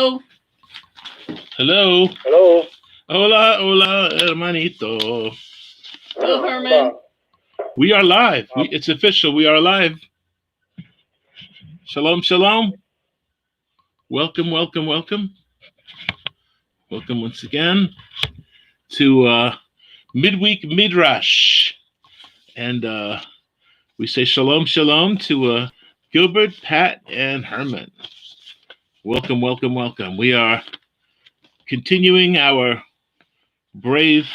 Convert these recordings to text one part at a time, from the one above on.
Hello. Hello. Hola, hola, hermanito. Hello, Herman. We are live. It's official. We are live. Shalom, shalom. Welcome, welcome, welcome. Welcome once again to MIDweek MIDrash. And we say shalom, shalom to Gilbert, Pat, and Herman. Welcome, welcome, welcome. We are continuing our brave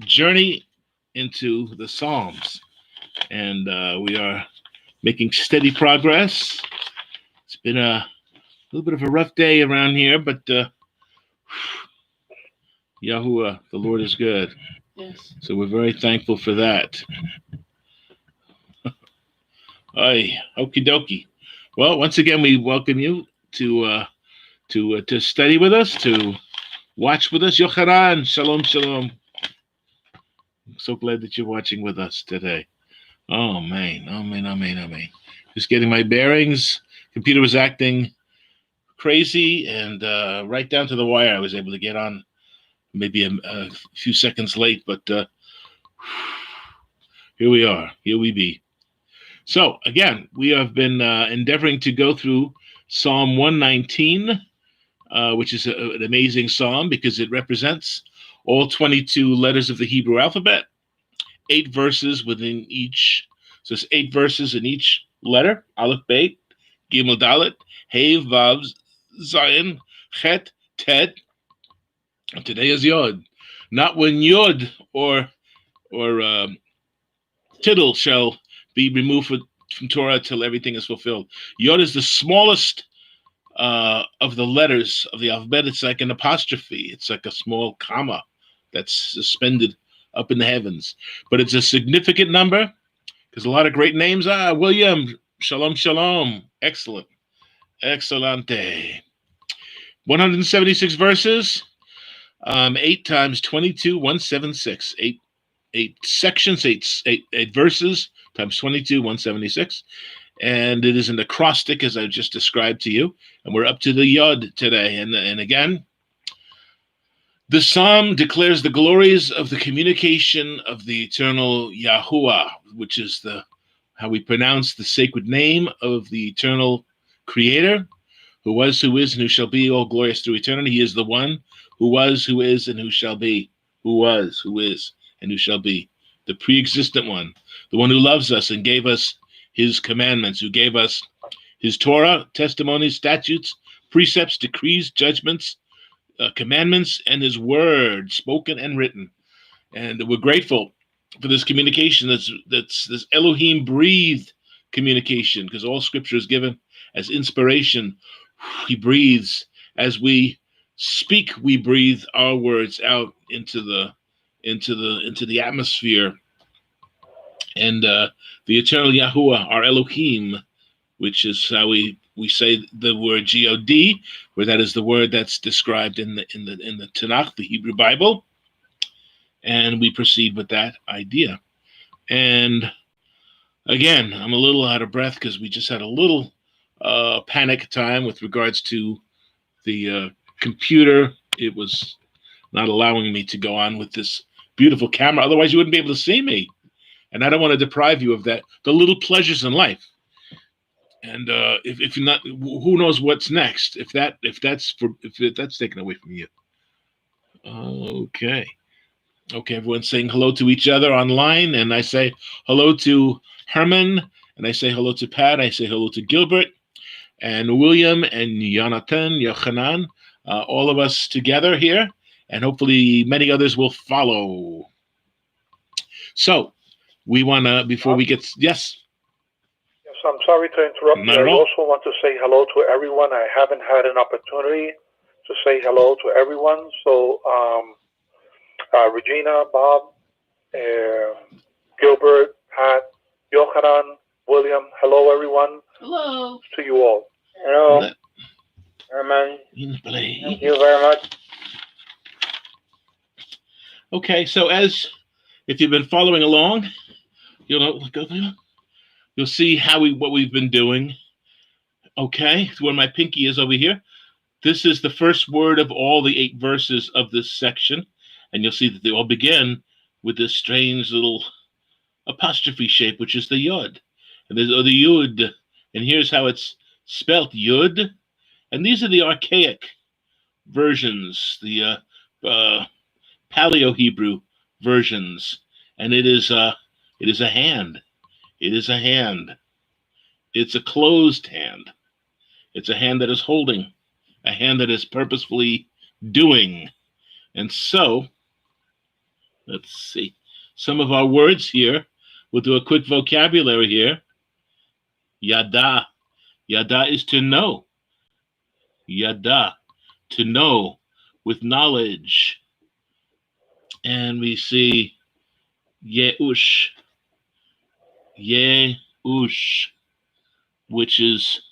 journey into the Psalms. And we are making steady progress. It's been a little bit of a rough day around here, but Yahuwah, the Lord is good. Yes. So we're very thankful for that. Ay, okie dokie. Well, once again, we welcome you to study with us, to watch with us. Yochanan, shalom, shalom. I'm so glad that you're watching with us today. Oh, man. Oh, man, oh, man, oh, man. Just getting my bearings. Computer was acting crazy, and right down to the wire, I was able to get on maybe a few seconds late, but here we are. Here we be. So, again, we have been endeavoring to go through Psalm 119, which is an amazing psalm because it represents all 22 letters of the Hebrew alphabet, 8 verses within each. So it's 8 verses in each letter: Aleph, Beit, Gimel, Dalet, Hey, Vav, Zayin, Chet, Tet. And today is Yod. Not when Yod or Tittle shall be removed from Torah till everything is fulfilled. Yod is the smallest of the letters of the alphabet. It's like an apostrophe. It's like a small comma that's suspended up in the heavens. But it's a significant number because a lot of great names. William, shalom, shalom. Excellent. Excellente. 176 verses. 8 times 22, 176. 8 sections, 8 verses times 22, 176. And it is an acrostic, as I just described to you. And we're up to the Yood today. And again, the psalm declares the glories of the communication of the eternal Yahuwah, which is how we pronounce the sacred name of the eternal Creator, who was, who is, and who shall be, all glorious through eternity. He is the one who was, who is, and who shall be, who was, who is, and who shall be, the pre-existent one, the one who loves us and gave us his commandments, who gave us his Torah, testimonies, statutes, precepts, decrees, judgments, commandments, and his word, spoken and written. And we're grateful for this communication that's this Elohim breathed communication, because all scripture is given as inspiration. He breathes. As we speak, we breathe our words out into the atmosphere. And the eternal Yahuwah, our Elohim, which is how we say the word G-O-D, where that is the word that's described in the Tanakh, the Hebrew Bible. And we proceed with that idea. And again, I'm a little out of breath because we just had a little panic time with regards to the computer. It was not allowing me to go on with this beautiful camera. Otherwise, you wouldn't be able to see me. And I don't want to deprive you of that, the little pleasures in life. And if you're not, who knows what's next? If that's taken away from you. Okay, everyone's saying hello to each other online, and I say hello to Herman, and I say hello to Pat. I say hello to Gilbert, and William, and Jonathan, Yochanan, all of us together here, and hopefully many others will follow. So we want to, before we get, yes. Yes, I'm sorry to interrupt you. I also want to say hello to everyone. I haven't had an opportunity to say hello to everyone. So, Regina, Bob, Gilbert, Pat, Yochanan, William, hello, everyone. Hello. To you all. Hello, Herman. Thank you very much. Okay, so if you've been following along, you'll see what we've been doing. Okay, where my pinky is over here. This is the first word of all the 8 verses of this section. And you'll see that they all begin with this strange little apostrophe shape, which is the Yood. And there's the Yood. And here's how it's spelt, Yood. And these are the archaic versions, the Paleo-Hebrew versions. And it is a hand. It is a hand. It's a closed hand. It's a hand that is holding, a hand that is purposefully doing. And so, let's see, some of our words here. We'll do a quick vocabulary here. Yada. Yada is to know. Yada, to know, with knowledge. And we see Yeush. Yeush, which is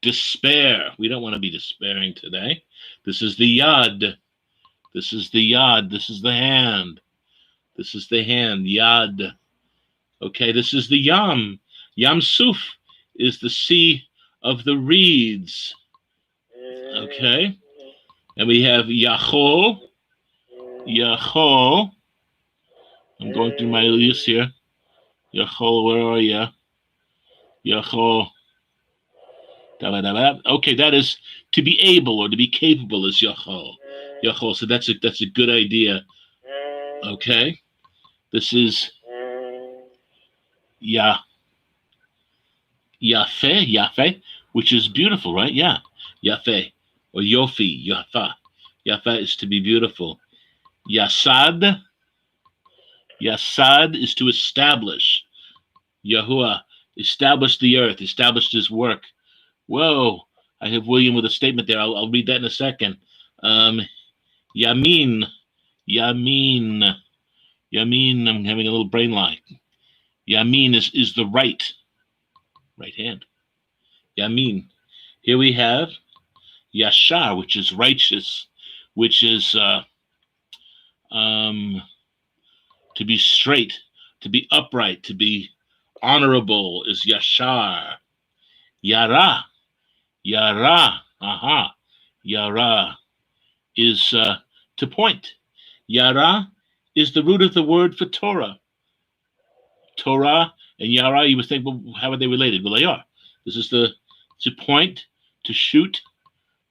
despair. We don't want to be despairing today. This is the Yad. This is the Yad. This is the hand. This is the hand, Yad. Okay, this is the Yam. Yam Suf is the sea of the reeds. Okay. And we have Yachol. Yachol. I'm going through my list here. Yachol, where are you? Yachol. Okay, that is to be able or to be capable is Yachol. Yachol. So that's a good idea. Okay. This is Yafe, which is beautiful, right? Yeah. Yafe. Or Yofi, Yafa. Yafa is to be beautiful. Yasad. Yasad is to establish. Yahuwah established the earth, established his work. Whoa, I have William with a statement there. I'll read that in a second. Yamin. Yamin. Yamin, I'm having a little brain lag. Yamin is the right hand. Yamin. Here we have Yashar, which is righteous, which is to be straight, to be upright, to be honorable is Yashar. Yara. Yara. Aha. Yara is to point. Yara is the root of the word for Torah. Torah and Yara, you would think, well, how are they related? Well, they are. This is to point, to shoot.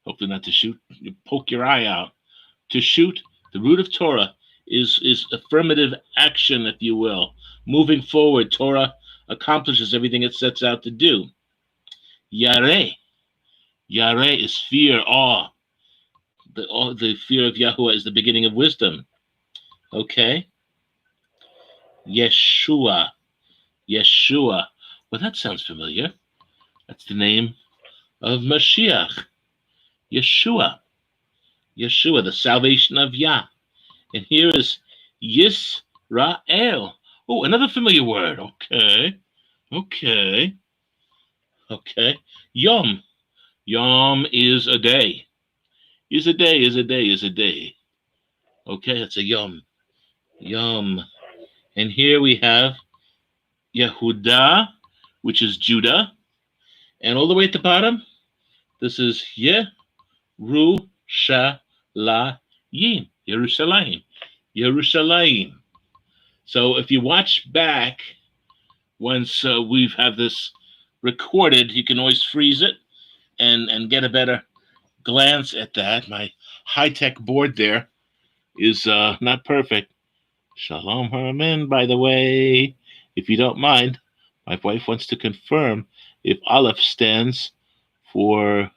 Hopefully not to shoot. You poke your eye out. To shoot. The root of Torah is affirmative action, if you will. Moving forward, Torah accomplishes everything it sets out to do. Yareh. Yareh is fear, awe. The fear of Yahuwah is the beginning of wisdom. Okay. Yeshua. Yeshua. Well, that sounds familiar. That's the name of Mashiach. Yeshua. Yeshua, the salvation of Yah. And here is Yisrael. Oh, another familiar word. Okay. Okay. Okay. Yom. Yom is a day. Is a day, is a day, is a day. Okay, that's a yom. Yom. And here we have Yehuda, which is Judah. And all the way at the bottom, this is Yerushalayim. Yerushalayim. Yerushalayim. So if you watch back, once we've had this recorded, you can always freeze it and get a better glance at that. My high-tech board there is not perfect. Shalom Herman, by the way, if you don't mind, my wife wants to confirm if Aleph stands for,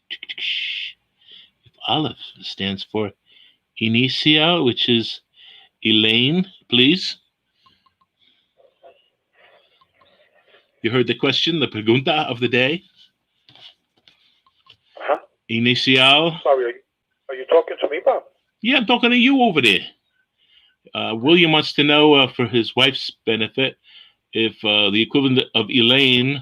if Aleph stands for Inicia, which is Elaine, please. You heard the question, the pregunta of the day? Huh? Inicial. Sorry, are you talking to me, Bob? Yeah, I'm talking to you over there. William wants to know, for his wife's benefit, if the equivalent of Elaine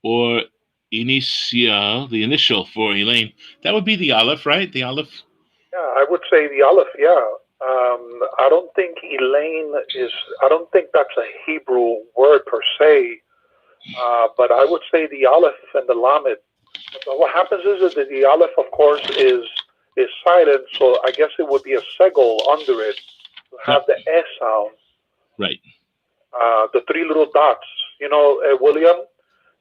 or Initial, the initial for Elaine, that would be the Aleph, right? The Aleph? Yeah, I would say the Aleph, yeah. I don't think Elaine is, I don't think that's a Hebrew word per se, but I would say the Aleph and the Lamed But what happens is that the aleph, of course, is silent, so I guess it would be a segol under it to have the S sound. Right. The three little dots. You know, William,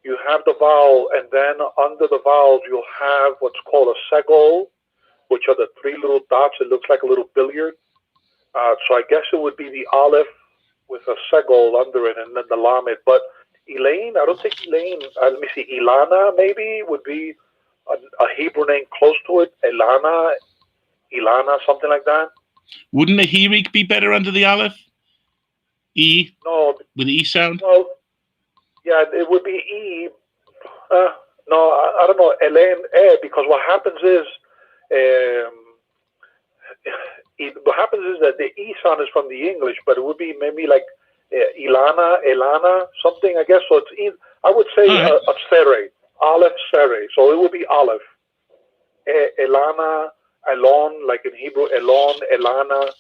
you have the vowel, and then under the vowels you'll have what's called a segol, which are the three little dots. It looks like a little billiard. So I guess it would be the aleph with a segol under it, and then the lamed. But Elaine, I don't think Elaine. Let me see. Ilana maybe would be a Hebrew name close to it. Ilana, something like that. Wouldn't a hirik be better under the aleph? E? No. With the E sound? Well, yeah, it would be E. No, I don't know. Elaine, because what happens is that the E sound is from the English, but it would be maybe like Elana, something, I guess. So it's I would say a sere, aleph sere. So it would be aleph. Elana, Elon, like in Hebrew, Elon, Elana,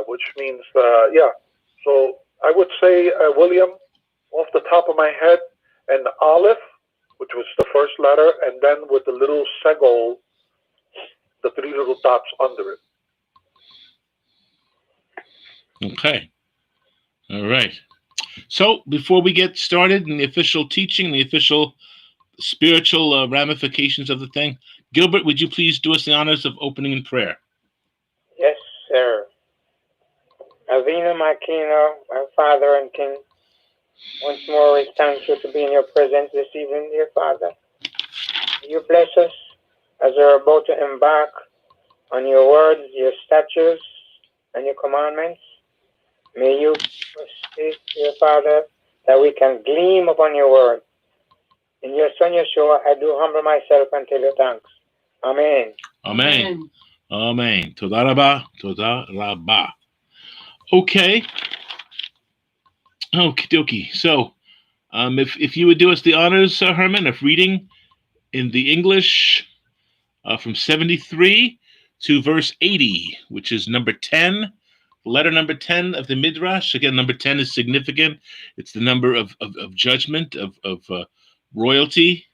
which means, yeah. So I would say, William, off the top of my head, an aleph, which was the first letter, and then with the little segol, the three little dots under it. Okay. All right. So before we get started in the official teaching, the official spiritual ramifications of the thing, Gilbert, would you please do us the honors of opening in prayer? Yes, sir. Avinu, my King, my Father and King, once more we thank you to be in your presence this evening, dear Father. You bless us as we're about to embark on your words, your statutes, and your commandments. May you speak, dear Father, that we can gleam upon your word. In your Son Yeshua, I do humble myself and tell you thanks. Amen. Amen. Amen. Toda rabba. Toda rabba. Okay. Okie dokie. So, if you would do us the honors, Herman, of reading in the English from 73 to verse 80, which is number 10, letter number 10 of the MIDrash. Again, number 10 is significant. It's the number of judgment, of royalty.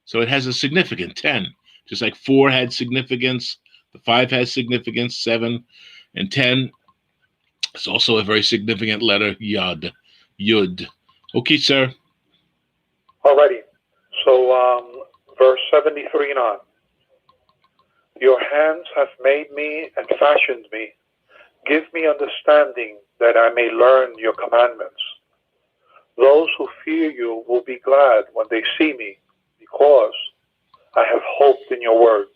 So it has a significant 10. Just like 4 had significance, the 5 has significance, 7 and 10. It's also a very significant letter, Yod. Okay, sir. Alrighty. So, verse 73 and on. Your hands have made me and fashioned me. Give me understanding that I may learn your commandments. Those who fear you will be glad when they see me, because I have hoped in your word.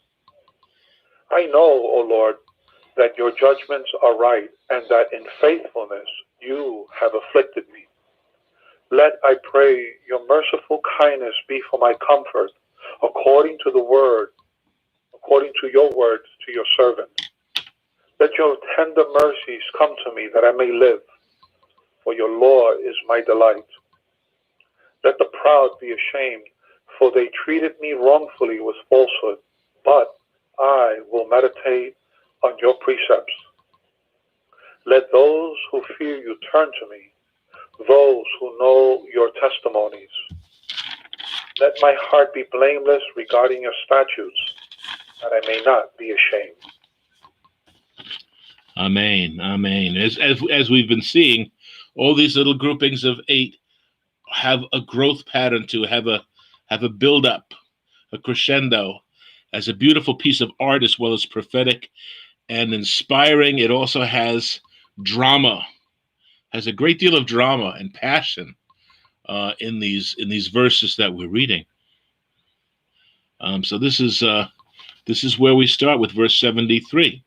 I know, O Lord, that your judgments are right, and that in faithfulness you have afflicted me. Let, I pray, your merciful kindness be for my comfort, according to your word to your servant. Let your tender mercies come to me, that I may live, for your law is my delight. Let the proud be ashamed, for they treated me wrongfully with falsehood, but I will meditate on your precepts. Let those who fear you turn to me, those who know your testimonies. Let my heart be blameless regarding your statutes, that I may not be ashamed. Amen. Amen. As we've been seeing, all these little groupings of 8 have a growth pattern to have a build up, a crescendo, as a beautiful piece of art as well as prophetic and inspiring. It also has drama, has a great deal of drama and passion in these verses that we're reading. So this is where we start with verse 73.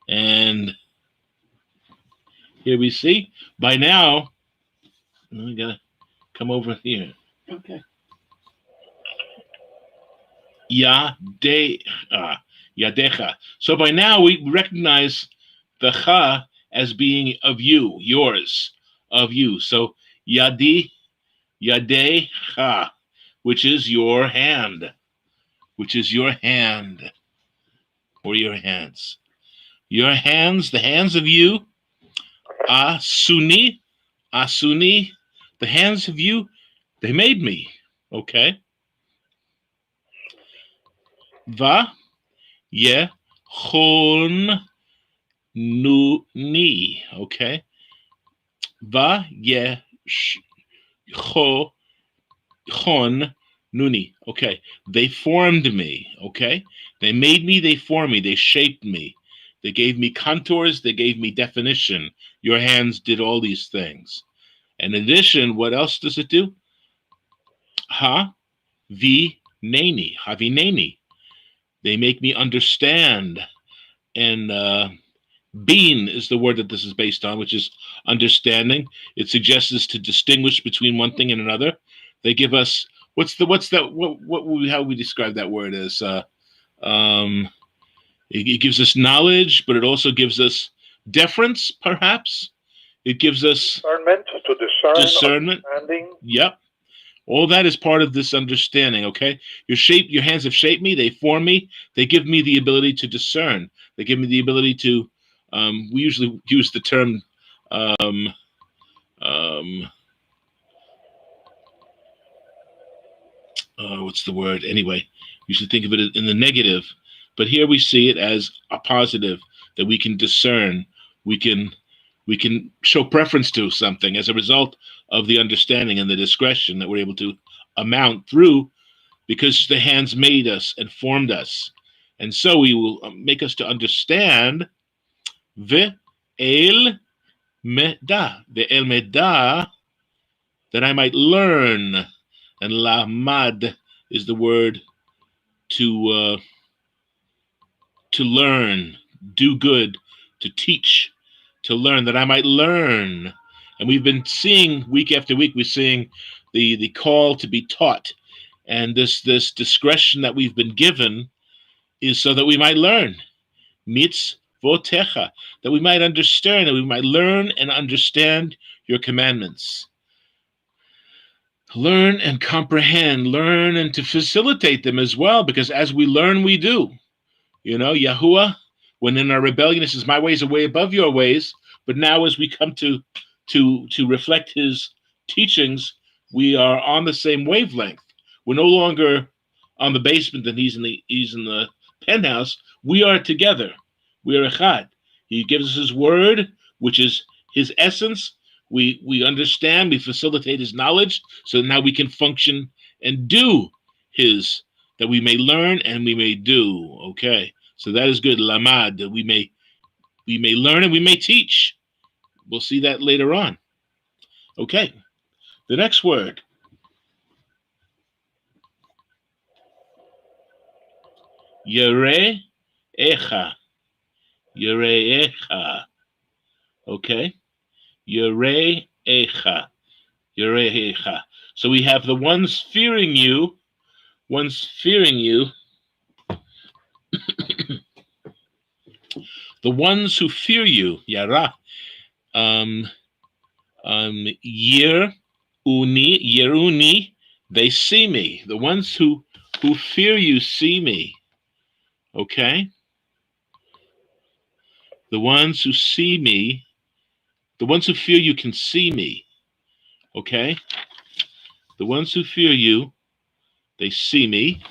And here we see, by now, I gotta come over here. Okay. Yadecha. So by now we recognize the cha as being of you, yours, of you. So yadi, yadecha, which is your hand, or your hands. Your hands, the hands of you, asuni, the hands of you, they made me, okay? Va ye chon nu ni. Okay. Va ye chon nuni. Okay. They formed me. Okay. They made me, they formed me, they shaped me. They gave me contours, they gave me definition. Your hands did all these things. In addition, what else does it do? Ha vi nani. Havineni. They make me understand. And being is the word that this is based on, which is understanding. It suggests us to distinguish between one thing and another. They give us how we describe that word as it gives us knowledge, but it also gives us deference, perhaps. It gives us Discernment, to discern, discernment. understanding. Yep. All that is part of this understanding, okay? Your hands have shaped me, they form me, they give me the ability to discern. They give me the ability to, we usually use the term, what's the word? Anyway, you should think of it in the negative, but here we see it as a positive, that we can discern, we can show preference to something as a result of the understanding and the discretion that we're able to amount through, because the hands made us and formed us. And so we will make us to understand ve'el meda, that I might learn. And lamad is the word to learn, do good, to teach, to learn, that I might learn. And we've been seeing week after week, we're seeing the call to be taught. And this discretion that we've been given is so that we might learn. Mitzvotecha, that we might understand, that we might learn and understand your commandments. Learn and comprehend, learn and to facilitate them as well, because as we learn, we do. You know, Yahuwah, when in our rebellion, it says, my ways are way above your ways. But now as we come to reflect his teachings, we are on the same wavelength. We're no longer on the basement and he's in the penthouse. We are together. We are echad. He gives us his word, which is his essence. We understand, we facilitate his knowledge, so now we can function and do his, that we may learn and we may do. Okay, so that is good. Lamad, that we may learn and we may teach. We'll see that later on. Okay, the next word. Yere echa. Yere echa. Okay. Yere echa. Yere echa. So we have the ones fearing you. The ones who fear you, yara. Yeruni, they see me. The ones who fear you see me. Okay? The ones who see me, the ones who fear you can see me. Okay? The ones who fear you, they see me.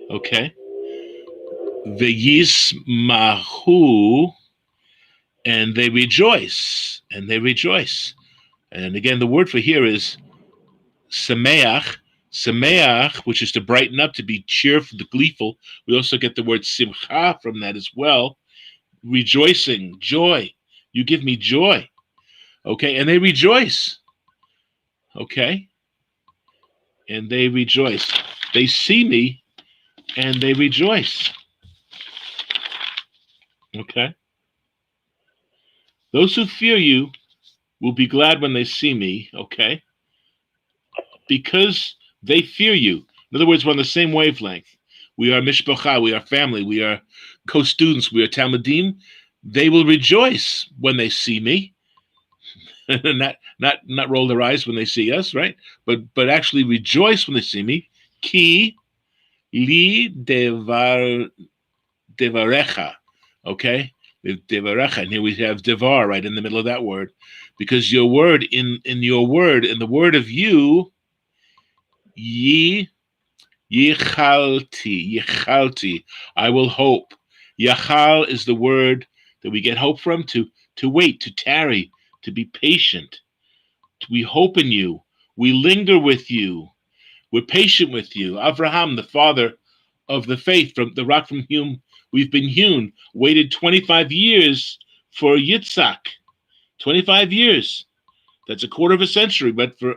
Okay? V'yismahu, and they rejoice. And they rejoice. And again, the word for here is sameach. Sameach, which is to brighten up, to be cheerful, to gleeful. We also get the word simcha from that as well. Rejoicing, joy. You give me joy. Okay, and they rejoice. Okay? And they rejoice. They see me and they rejoice. Okay? Those who fear you will be glad when they see me, okay? Because they fear you. In other words, we're on the same wavelength. We are mishpacha, we are family, we are co-students, we are talmidim. They will rejoice when they see me. not roll their eyes when they see us, right? But actually rejoice when they see me. Ki li devarecha. Okay? Devarecha. And here we have devar right in the middle of that word. Because your word, in your word, in the word of you, ye Yichalti. I will hope. Yachal is the word that we get hope from, to wait, to tarry, to be patient. We hope in you. We linger with you. We're patient with you. Avraham, the father of the faith, from the rock from whom we've been hewn, waited 25 years for Yitzhak. 25 years. That's a quarter of a century. But for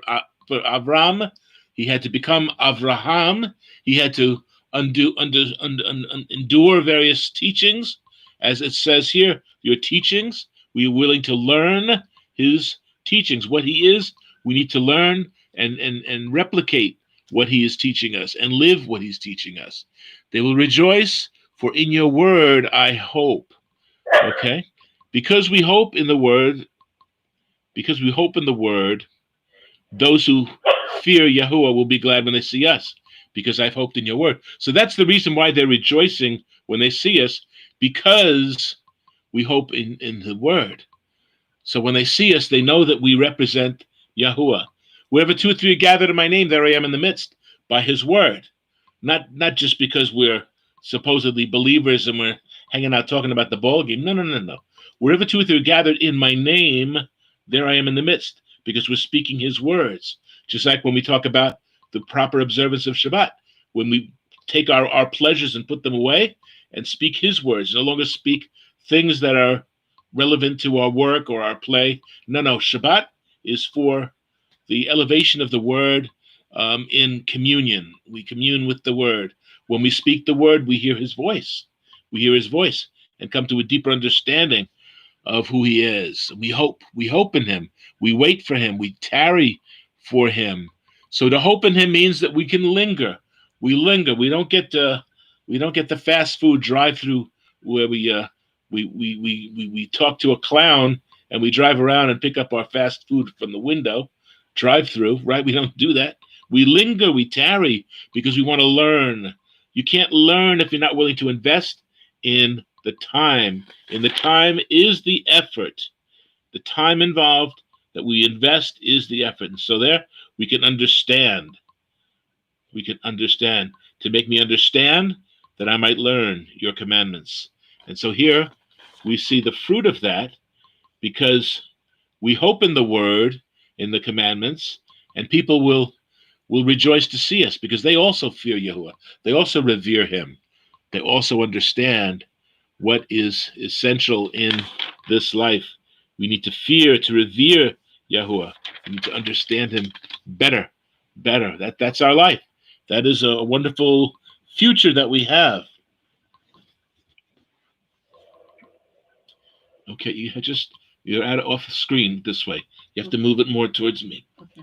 Avram, he had to become Avraham. He had to endure various teachings. As it says here, your teachings, we are willing to learn his teachings. What he is, we need to learn and replicate what he is teaching us and live what he's teaching us. They will rejoice, for in your word I hope. Okay? Because we hope in the word, those who fear Yahuwah will be glad when they see us, because I've hoped in your word. So that's the reason why they're rejoicing when they see us, because we hope in the word. So when they see us, they know that we represent Yahuwah. Wherever two or three are gathered in my name, there I am in the midst, by his word. Not just because we're supposedly believers and we're hanging out talking about the ball game. No. Wherever two or three are gathered in my name, there I am in the midst, because we're speaking his words. Just like when we talk about the proper observance of Shabbat, when we take our pleasures and put them away and speak his words, no longer speak things that are relevant to our work or our play. No, Shabbat is for the elevation of the word in communion. We commune with the word. When we speak the word, we hear his voice. We hear his voice and come to a deeper understanding of who he is. We hope in him. We wait for him. We tarry for him. So to hope in him means that we can linger. We linger. We don't get the fast food drive-through where we talk to a clown and we drive around and pick up our fast food from the window. Drive-through, right? We don't do that. We linger. We tarry because we want to learn. You can't learn if you're not willing to invest in the time. And the time is the effort. The time involved that we invest is the effort. And so there we can understand. We can understand. To make me understand, that I might learn your commandments. And so here we see the fruit of that, because we hope in the word, in the commandments, and people will rejoice to see us, because they also fear Yahuwah. They also revere him. They also understand what is essential in this life. We need to fear, to revere Yahuwah. We need to understand him better. That's our life. That is a wonderful future that we have. Okay, you're off the screen this way. You have to move it more towards me. Okay.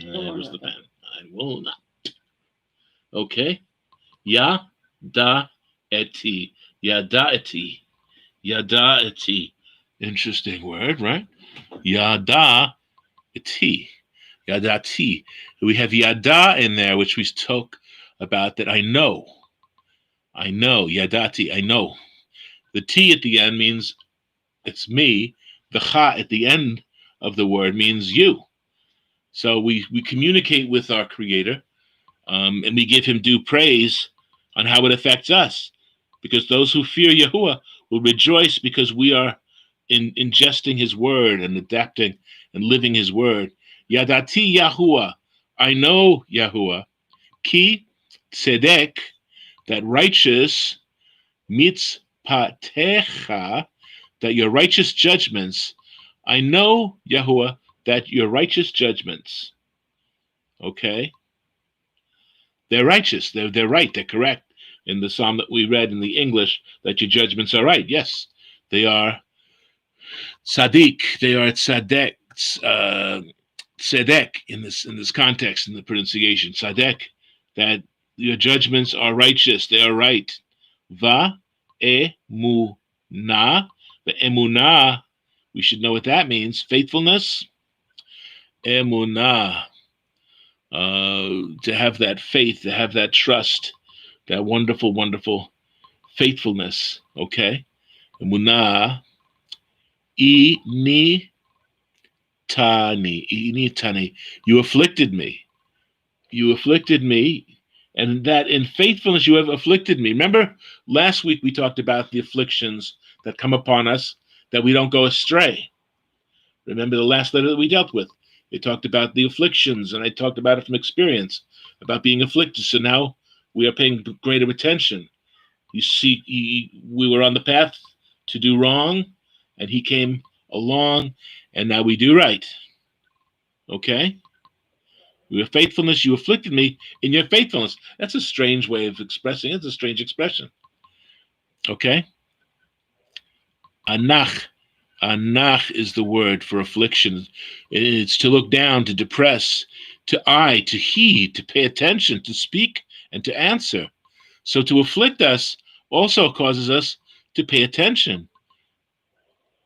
Where's the pen? I will not. Okay. Yada-eti. Yada-eti. Yada-eti. Interesting word, right? Yada-eti. Yada-ti. We have yada in there, which we spoke about, that I know. I know. Yadati. I know. The T at the end means it's me. The cha at the end of the word means you. So we communicate with our Creator, and we give him due praise on how it affects us. Because those who fear Yahuwah will rejoice, because we are ingesting his word and adapting and living his word. Yadati Yahuwah. I know Yahuwah. Ki tzedek, that righteous, mitzpatecha, that your righteous judgments. I know, Yahuwah, that your righteous judgments, okay, they're righteous, they're right, they're correct. In the psalm that we read in the English, that your judgments are right. Yes, they are tzaddik, they are tzadek, tzedek in this context, in the pronunciation, tzadek, that your judgments are righteous, they are right. Va emunah. The emunah, we should know what that means. Faithfulness. Emunah. To have that faith, to have that trust, that wonderful, wonderful faithfulness. Okay? Emunah. Initani. Initani. You afflicted me. You afflicted me, and that in faithfulness you have afflicted me. Remember, last week we talked about the afflictions that come upon us, that we don't go astray. Remember the last letter that we dealt with. It talked about the afflictions, and I talked about it from experience, about being afflicted. So now we are paying greater attention. You see, we were on the path to do wrong, and he came along, and now we do right. Okay? Your faithfulness, you afflicted me in your faithfulness. That's a strange way of expressing it. It's a strange expression. Okay? Anach. Anach is the word for affliction. It's to look down, to depress, to eye, to heed, to pay attention, to speak, and to answer. So to afflict us also causes us to pay attention.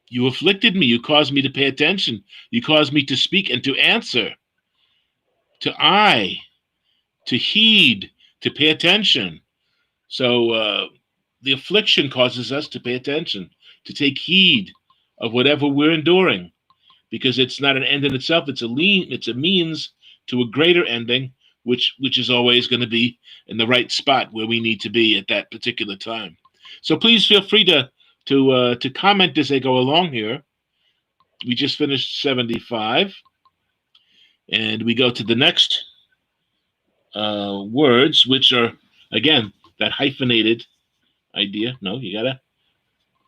You afflicted me. You caused me to pay attention. You caused me to speak and to answer, to eye, to heed, to pay attention. So the affliction causes us to pay attention, to take heed of whatever we're enduring, because it's not an end in itself. It's a means to a greater ending, which is always going to be in the right spot where we need to be at that particular time. So please feel free to comment as I go along here. We just finished 75, and we go to the next words, which are, again, that hyphenated idea. No, you gotta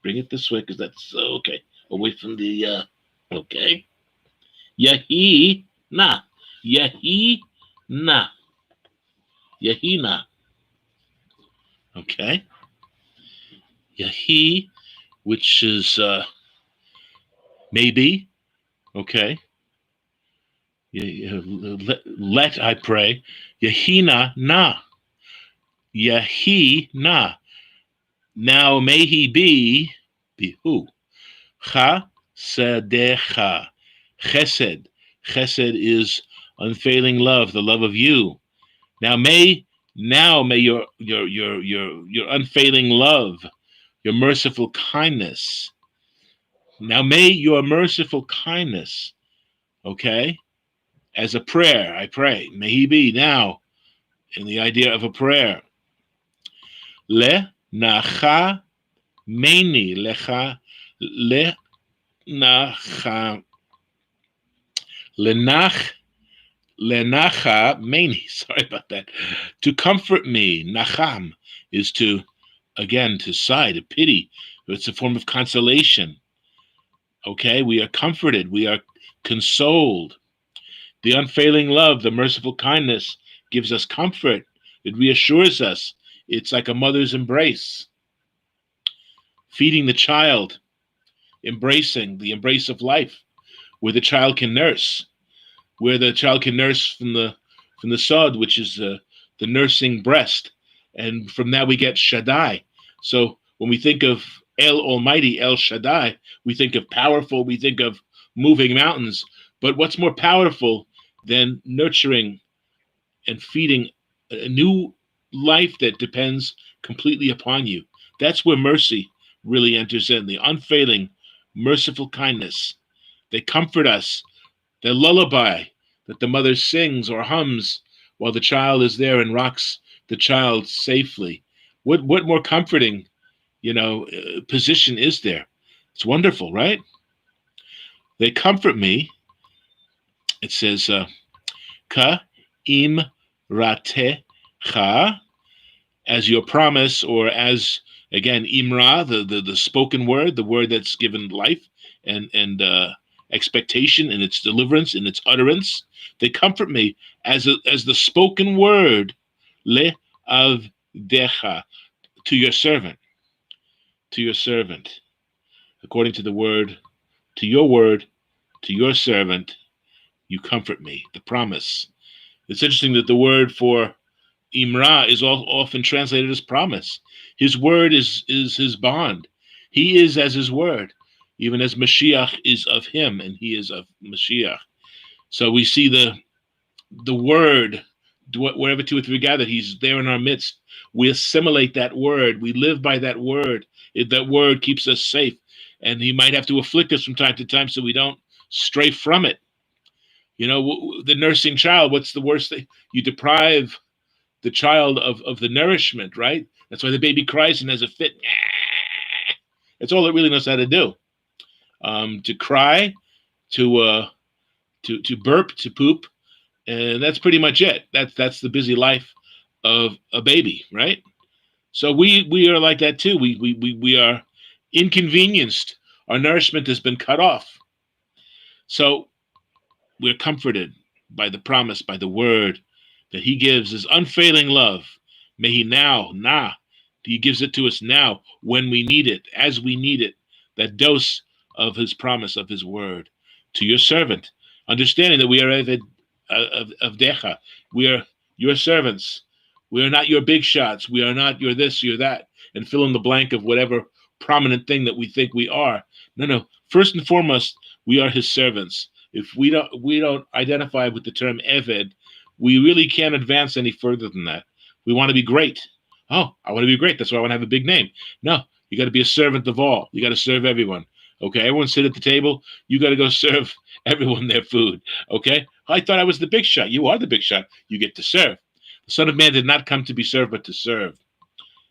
bring it this way, because that's okay. Away from the okay. Yahina. Yahina. Yahina. Okay. Yahi, which is maybe. Okay. Let, I pray. Yahina na. Yahina. Now may he be who? Chasedecha. Chesed. Chesed is unfailing love, the love of you. Now may your unfailing love, your merciful kindness. Now may your merciful kindness, okay, as a prayer, I pray, may he be now in the idea of a prayer. Le nacha meni lecha le nacha lenach lenacha meni. Sorry about that. To comfort me. Nacham is to sigh, to pity. It's a form of consolation. Okay, we are comforted. We are consoled. The unfailing love, the merciful kindness gives us comfort. It reassures us. It's like a mother's embrace. Feeding the child, embracing the embrace of life, where the child can nurse, from the sod, which is the nursing breast, and from that we get Shaddai. So when we think of El Almighty, El Shaddai, we think of powerful, we think of moving mountains. But what's more powerful than nurturing and feeding a new life that depends completely upon you? That's where mercy really enters in, the unfailing, merciful kindness. They comfort us. The lullaby that the mother sings or hums while the child is there and rocks the child safely. What more comforting, position is there? It's wonderful, right? They comfort me. It says, ka im ratecha, as your promise, or as, again, imra, the spoken word, the word that's given life and expectation in its deliverance, in its utterance. They comfort me as the spoken word, le avdecha, to your servant, according to the word, to your servant, you comfort me, the promise. It's interesting that the word for imra is often translated as promise. His word is his bond. He is as his word, even as Mashiach is of him, and he is of Mashiach. So we see the word, wherever two or three gather, he's there in our midst. We assimilate that word. We live by that word. That word keeps us safe. And he might have to afflict us from time to time so we don't stray from it. The nursing child, what's the worst thing? You deprive the child of the nourishment, right? That's why the baby cries and has a fit. That's all it really knows how to do. To cry, to burp, to poop, and that's pretty much it. That's the busy life of a baby, right? So we are like that too. We are inconvenienced. Our nourishment has been cut off. So we're comforted by the promise, by the word that he gives his unfailing love. May he he gives it to us now when we need it, as we need it, that dose of his promise, of his word to your servant, understanding that we are of Decha. We are your servants. We are not your big shots. We are not your this, your that, and fill in the blank of whatever prominent thing that we think we are. No. First and foremost, we are his servants. If we don't identify with the term Eved, we really can't advance any further than that. We want to be great. Oh, I want to be great. That's why I want to have a big name. No, you got to be a servant of all. You got to serve everyone. Okay, everyone sit at the table. You got to go serve everyone their food. Okay, I thought I was the big shot. You are the big shot. You get to serve. The Son of Man did not come to be served, but to serve.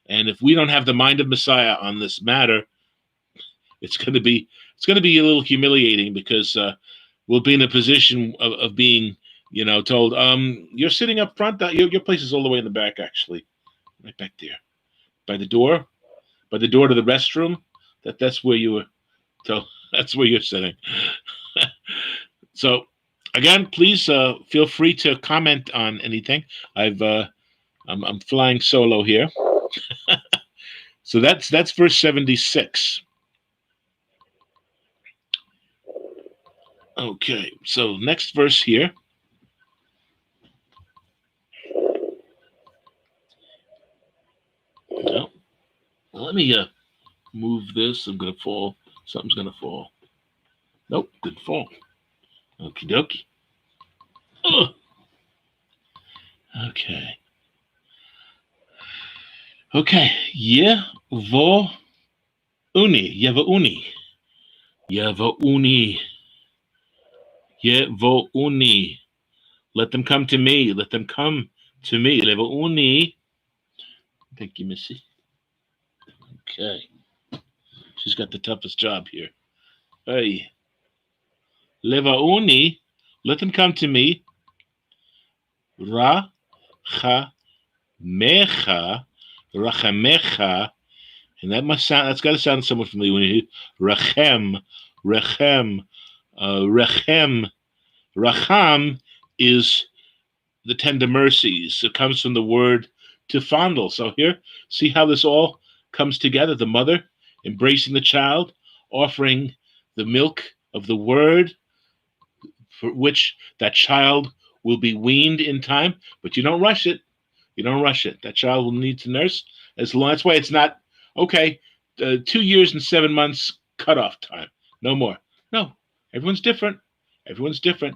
And if we don't have the mind of Messiah on this matter, it's going to be a little humiliating, because we'll be in a position of being, told, you're sitting up front. Your place is all the way in the back, actually, right back there, by the door to the restroom. That's where you were told. That's where you're sitting. So, again, please feel free to comment on anything. I'm flying solo here. So that's verse 76. Okay, so next verse here. No. Well, let me move this. I'm gonna fall. Something's gonna fall. Nope, didn't fall. Okie dokie. Ugh. Okay. Okay. Yevo uni. Yevo uni. Yevo uni. Yevo uni. Let them come to me. Let them come to me. Levo uni. Thank you, Missy. Okay. She's got the toughest job here. Hey. Leva uni. Let them come to me. Ra cha mecha. Rachamecha. And that's got to sound somewhat familiar when you hear Rachem. Rechem. Rechem. Racham is the tender mercies. It comes from the word to fondle. So here, see how this all comes together. The mother embracing the child, offering the milk of the word, for which that child will be weaned in time. But you don't rush it. You don't rush it. That child will need to nurse as long. That's why it's not, okay, 2 years and 7 months cutoff time. No more. No, everyone's different. Everyone's different.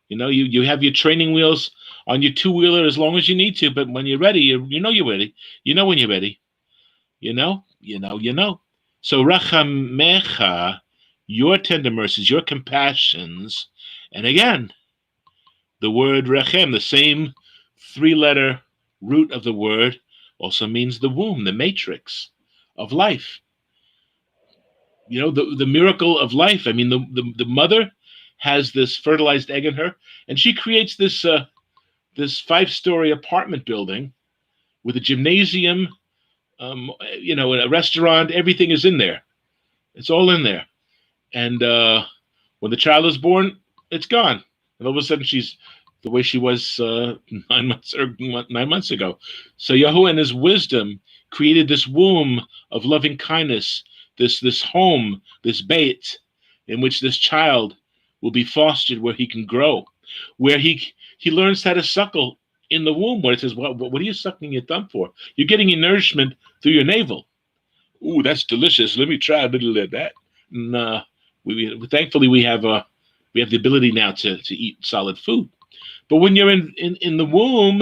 You have your training wheels on your two-wheeler as long as you need to, but when you're ready, you know you're ready. You know when you're ready. You know. So rachamecha, your tender mercies, your compassions, and again, the word rechem, the same 3-letter root of the word, also means the womb, the matrix of life. The miracle of life. I mean, the mother has this fertilized egg in her, and she creates this 5-story apartment building with a gymnasium, a restaurant. Everything is in there. It's all in there. And when the child is born, it's gone. And all of a sudden, she's the way she was 9 months ago. So Yahuwah, in his wisdom, created this womb of loving kindness, this home, this bait, in which this child will be fostered, where he can grow, where he learns how to suckle in the womb, where it says, what are you sucking your thumb for? You're getting your nourishment through your navel. Ooh, that's delicious. Let me try a little of that. And thankfully we have the ability now to eat solid food. But when you're in the womb,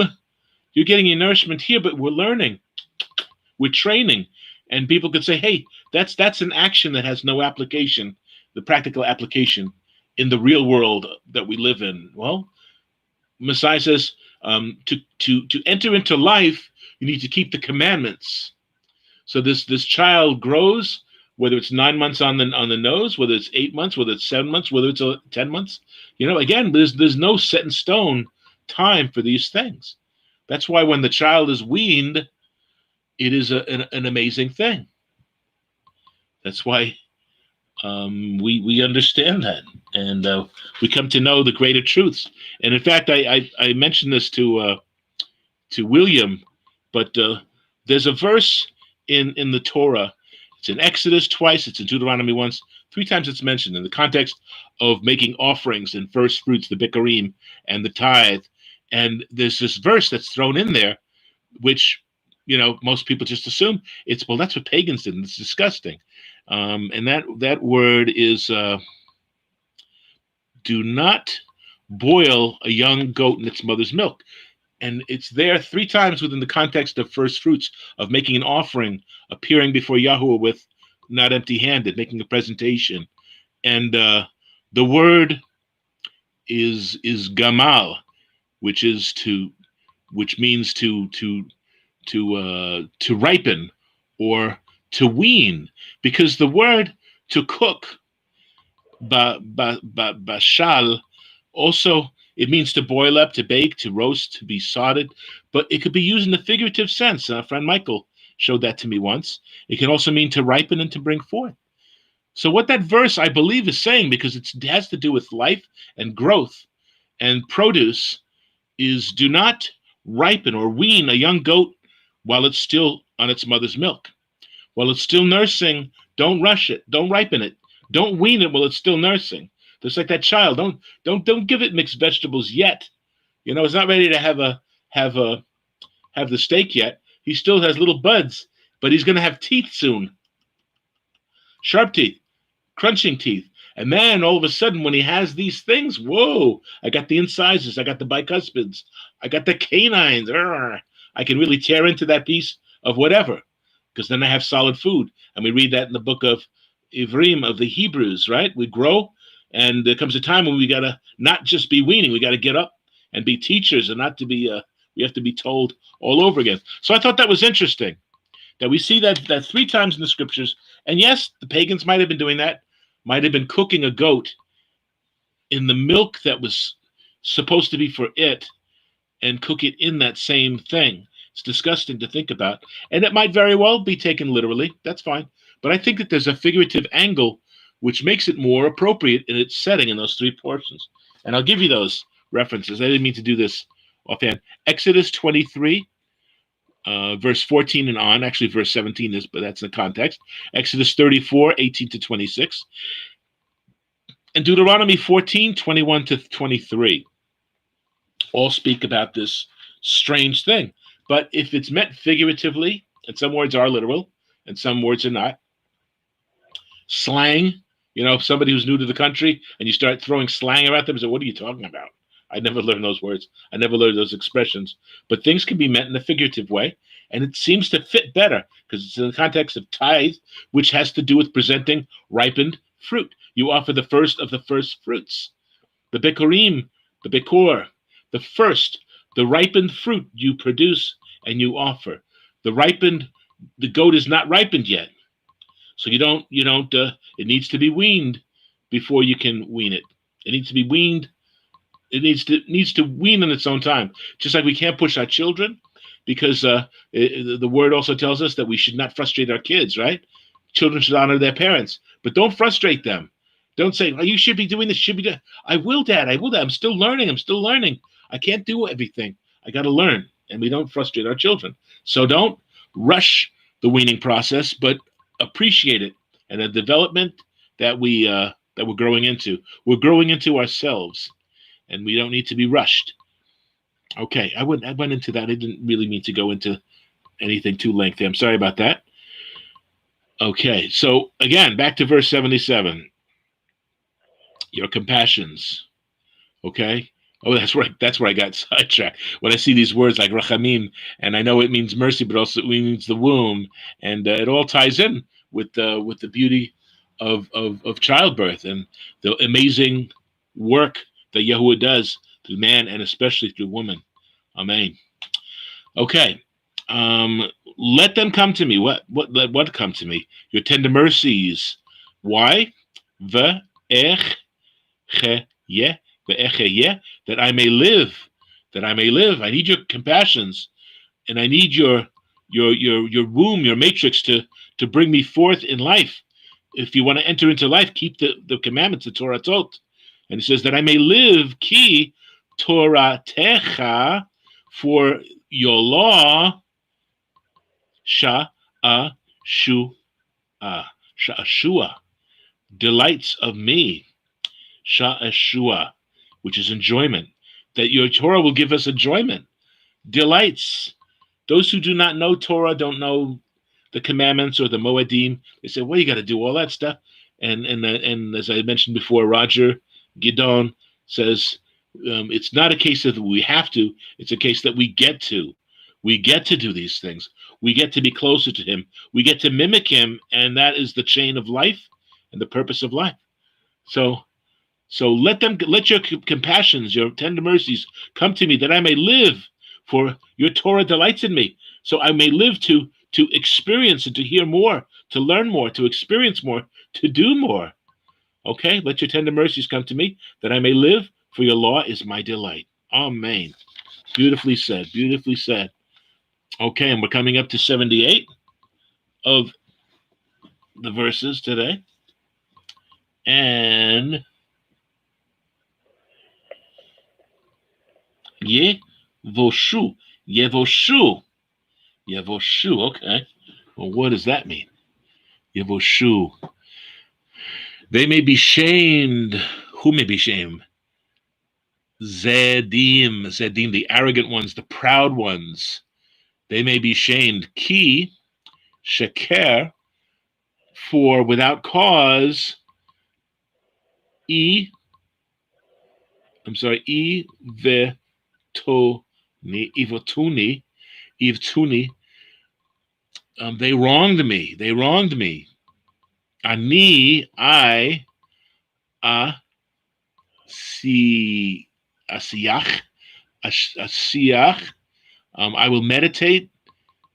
you're getting your nourishment here, but we're learning, we're training. And people could say, hey, that's an action that has no application, the practical application in the real world that we live in. Well, Messiah says, To enter into life, you need to keep the commandments. So this child grows, whether it's 9 months on the nose, whether it's 8 months, whether it's 7 months, whether it's 10 months. Again, there's no set in stone time for these things. That's why when the child is weaned, it is an amazing thing. That's why we understand that, and we come to know the greater truths. And in fact, I mentioned this to William, but there's a verse in the Torah. It's in Exodus twice. It's in Deuteronomy once. 3 times it's mentioned in the context of making offerings and first fruits, the bikurim and the tithe. And there's this verse that's thrown in there, which most people just assume that's what pagans did, and it's disgusting. And that word is do not boil a young goat in its mother's milk. And it's there 3 times within the context of first fruits, of making an offering, appearing before Yahweh with not empty-handed, making a presentation. And the word is gamal, which means to ripen or to wean, because the word to cook, bashal, also it means to boil up, to bake, to roast, to be sodded, but it could be used in a figurative sense. Our friend Michael showed that to me once. It can also mean to ripen and to bring forth. So what that verse, I believe, is saying, because it has to do with life and growth and produce, is do not ripen or wean a young goat while it's still on its mother's milk. While it's still nursing, don't rush it. Don't ripen it. Don't wean it while it's still nursing. Just like that child, don't give it mixed vegetables yet. It's not ready to have the steak yet. He still has little buds, but he's going to have teeth soon. Sharp teeth, crunching teeth. And then all of a sudden, when he has these things, whoa, I got the incisors, I got the bicuspids, I got the canines. I can really tear into that piece of whatever, because then I have solid food. And we read that in the book of Ivrim of the Hebrews, right? We grow, and there comes a time when we got to not just be weaning, we got to get up and be teachers, and not to be, we have to be told all over again. So I thought that was interesting, that we see that 3 times in the scriptures. And yes, the pagans might have been doing that, might have been cooking a goat in the milk that was supposed to be for it, and cook it in that same thing. It's disgusting to think about. And it might very well be taken literally. That's fine. But I think that there's a figurative angle which makes it more appropriate in its setting in those 3 portions. And I'll give you those references. I didn't mean to do this offhand. Exodus 23, verse 14 and on. Actually, verse 17 is, but that's the context. Exodus 34, 18 to 26. And Deuteronomy 14, 21 to 23. All speak about this strange thing. But if it's meant figuratively, and some words are literal, and some words are not. Slang, somebody who's new to the country, and you start throwing slang about them, and say, what are you talking about? I never learned those words. I never learned those expressions. But things can be meant in a figurative way, and it seems to fit better, because it's in the context of tithe, which has to do with presenting ripened fruit. You offer the first of the first fruits. The bikurim, the bikor, the first, the ripened fruit you produce and you offer. The goat is not ripened yet. So it needs to be weaned before you can wean it. It needs to be weaned. It needs to wean in its own time. Just like we can't push our children, because the word also tells us that we should not frustrate our kids, right? Children should honor their parents, but don't frustrate them. Don't say, oh, you should be doing this, should be doing. I will, Dad. I'm still learning. I can't do everything. I got to learn. And we don't frustrate our children. So don't rush the weaning process, but appreciate it and the development that we're growing into. We're growing into ourselves, and we don't need to be rushed. Okay, I went into that. I didn't really mean to go into anything too lengthy. I'm sorry about that. Okay, so again, back to verse 77. Your compassions. Okay. Oh, that's where I got sidetracked. When I see these words like rachamim, and I know it means mercy, but also it means the womb, and it all ties in with the beauty of childbirth and the amazing work that Yahuwah does through man and especially through woman. Amen. Okay. Let them come to me. What come to me? Your tender mercies. Why? That I may live. That I may live. I need your compassions, and I need your womb, your matrix to bring me forth in life. If you want to enter into life, keep the commandments, the Torah tot. And it says that I may live, ki Torah techa, for your law, sha'ashua, sha'ashua, delights of me, sha'ashua, which is enjoyment. That your Torah will give us enjoyment, delights. Those who do not know Torah, don't know the commandments or the Moedim, they say, well, you got to do all that stuff. And as I mentioned before, Roger Gidon says, it's not a case of we have to, it's a case that we get to. We get to do these things. We get to be closer to him. We get to mimic him, and that is the chain of life and the purpose of life. So let your compassions, your tender mercies come to me, that I may live, for your Torah delights in me. So I may live to experience and to hear more, to learn more, to experience more, to do more. Okay, let your tender mercies come to me, that I may live, for your law is my delight. Amen. Beautifully said, beautifully said. Okay, and we're coming up to 78 of the verses today. And Yevoshu. Okay. Well, what does that mean? Yevoshu. They may be shamed. Who may be shamed? Zedim, the arrogant ones, the proud ones. They may be shamed. Ki, sheker, for without cause. Ivotuni, they wronged me. I, asiyach, I will meditate.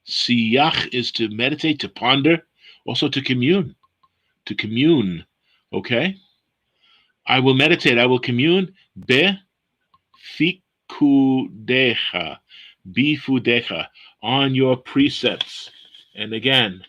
Siyach is to meditate, to ponder, also to commune. Okay? I will meditate, I will commune. Bifudecha, on your precepts. And again,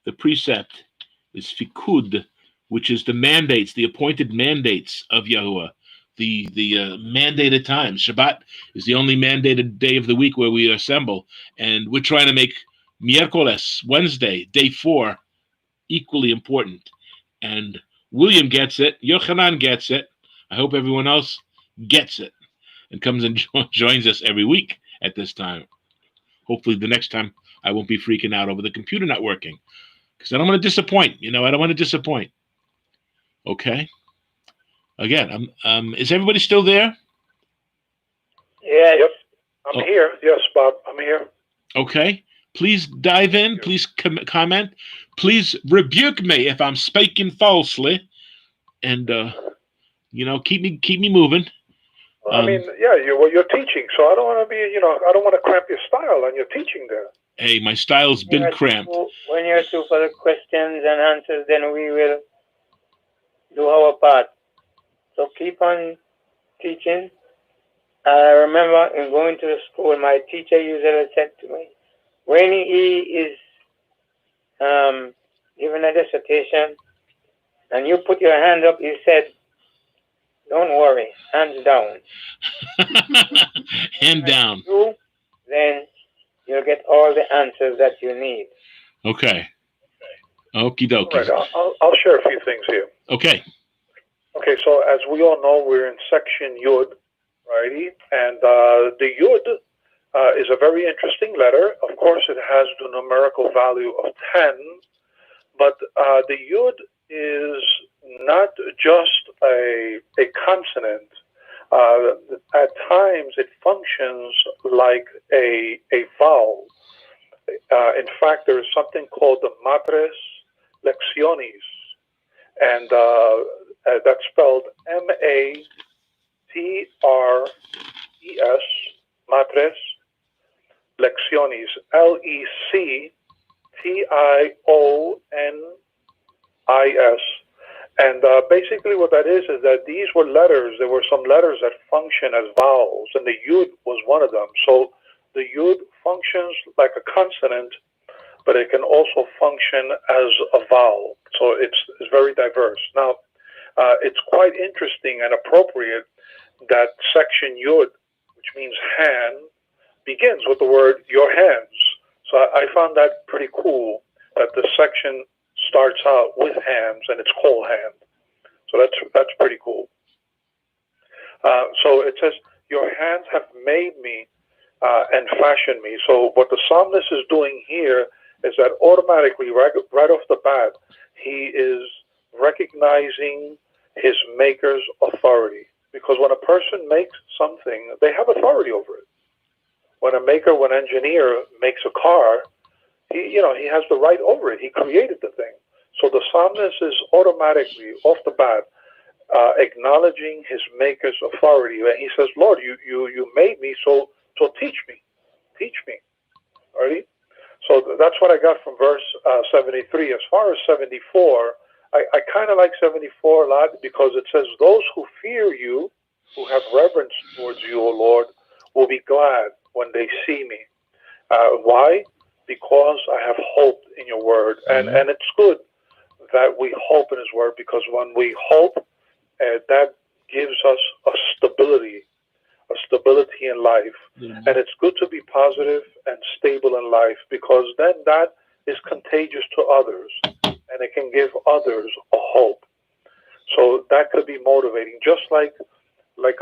the precept is fikud, which is the mandates, the appointed mandates of Yahuwah, the mandated times. Shabbat is the only mandated day of the week where we assemble, and we're trying to make miércoles, Wednesday, day 4, equally important. And William gets it, Yochanan gets it. I hope everyone else gets it and comes and joins us every week at this time. Hopefully the next time I won't be freaking out over the computer not working, because I don't want to disappoint. I don't want to disappoint. Okay. Again, is everybody still there? Yes. Yep. I'm here. Yes, Bob. I'm here. Okay. Please dive in. Please comment. Please rebuke me if I'm speaking falsely, and keep me moving. I mean, yeah, you're teaching, so I don't want to be, I don't want to cramp your style on your teaching there. Hey, my style's been cramped. When you're through for the questions and answers, then we will do our part. So keep on teaching. I remember in going to the school, my teacher usually said to me, when he is giving a dissertation and you put your hand up, he said, don't worry, hands down. Hand down. Then you'll get all the answers that you need. Okay. Okie dokie. All right, I'll share a few things here. Okay. Okay, so as we all know, we're in section Yood, righty? And the Yood is a very interesting letter. Of course, it has the numerical value of 10, but the Yood is not just a consonant. At times, it functions like a vowel. In fact, there is something called the MIDrash lecciones, and that's spelled MATRES MIDresh, Lecciones, Lectionis. And basically what that is that these were letters. There were some letters that function as vowels, and the Yood was one of them. So the Yood functions like a consonant, but it can also function as a vowel. So it's very diverse. Now, it's quite interesting and appropriate that section Yood, which means hand, begins with the word your hands. So I found that pretty cool that the section starts out with hands and it's called hand. So that's pretty cool. So it says, your hands have made me and fashioned me. So what the psalmist is doing here is that automatically, right off the bat, he is recognizing his maker's authority. Because when a person makes something, they have authority over it. When an engineer makes a car, he has the right over it. He created the thing. So the psalmist is automatically, off the bat, acknowledging his maker's authority. And he says, Lord, you made me, so teach me. Teach me. Alrighty? So that's what I got from verse 73. As far as 74, I kind of like 74 a lot because it says, those who fear you, who have reverence towards you, O Lord, will be glad when they see me. Why? Because I have hope in your word. And it's good that we hope in his word, because when we hope, that gives us a stability in life. And it's good to be positive and stable in life, because then that is contagious to others and it can give others a hope. So that could be motivating, just like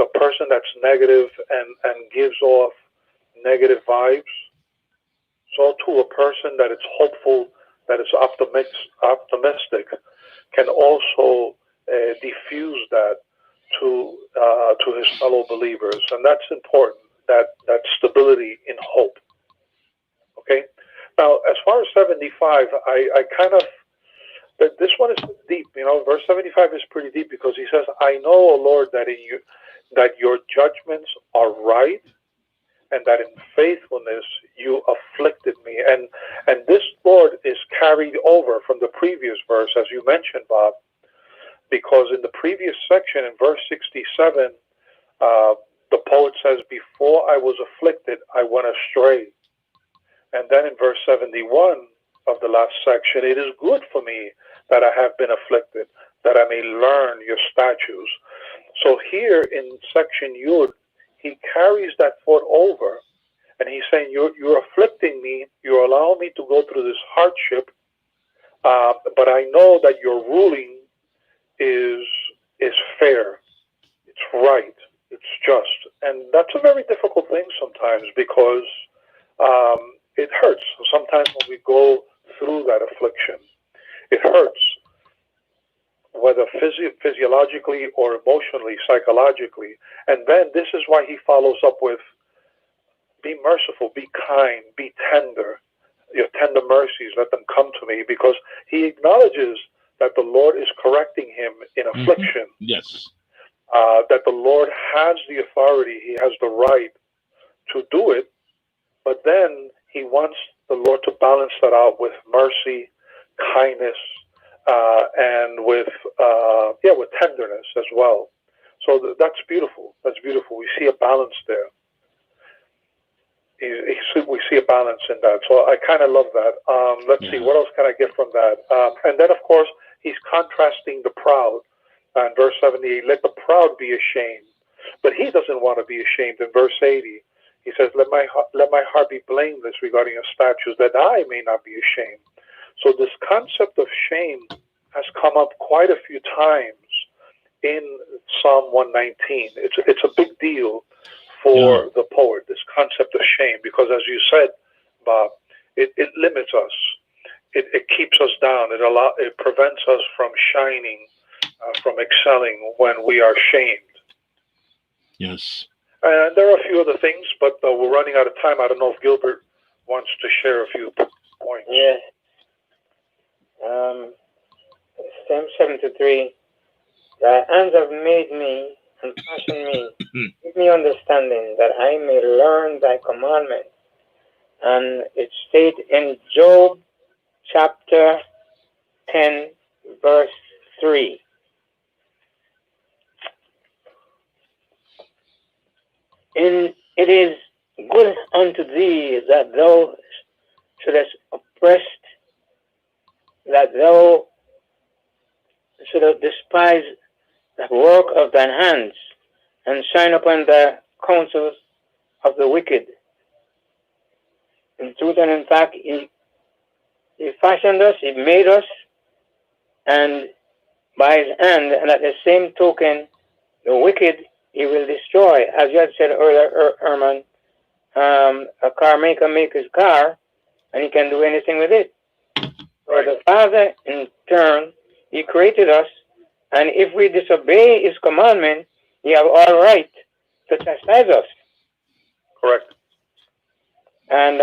a person that's negative and gives off negative vibes. So to a person that is hopeful, that is optimistic, can also diffuse that to his fellow believers, and that's important. That stability in hope. Okay. Now, as far as 75, I kind of, this one is deep. Verse 75 is pretty deep because he says, "I know, O Lord, that your judgments are right, and that in faithfulness you afflicted me." And this, Lord, is carried over from the previous verse, as you mentioned, Bob, because in the previous section, in verse 67, the poet says, "Before I was afflicted, I went astray." And then in verse 71 of the last section, "It is good for me that I have been afflicted, that I may learn your statutes." So here in section Yood, he carries that thought over, and he's saying, you're afflicting me, you're allowing me to go through this hardship, but I know that your ruling is fair, it's right, it's just. And that's a very difficult thing sometimes, because it hurts. Sometimes when we go through that affliction, it hurts, whether physiologically or emotionally, psychologically. And then this is why he follows up with, be merciful, be kind, be tender. Your tender mercies, let them come to me, because he acknowledges that the Lord is correcting him in affliction. Yes. That the Lord has the authority, he has the right to do it, but then he wants the Lord to balance that out with mercy, kindness, and with tenderness as well. So that's beautiful. That's beautiful. We see a balance there. We see a balance in that. So I kind of love that. Let's see, what else can I get from that? And then, of course, he's contrasting the proud. In verse 78, let the proud be ashamed. But he doesn't want to be ashamed. In verse 80, he says, let my heart be blameless regarding your statutes, that I may not be ashamed. So this concept of shame has come up quite a few times in Psalm 119. It's a big deal for the poet, this concept of shame, because as you said, Bob, it limits us. It keeps us down. It prevents us from shining, from excelling when we are shamed. Yes. And there are a few other things, but we're running out of time. I don't know if Gilbert wants to share a few points. Yes. Psalm 73, thy hands have made me, and fashion me. Give me understanding that I may learn thy commandments. And it states in Job chapter 10, verse 3. It is good unto thee that thou shouldest oppress, that thou shouldest despise the work of thine hands, and shine upon the counsels of the wicked. In truth and in fact, he fashioned us, he made us, and by his hand, and at the same token, the wicked he will destroy. As you had said earlier, Herman, a car maker makes his car, and he can do anything with it. For the Father, in turn, he created us, and if we disobey his commandment, he have all right to chastise us. Correct. And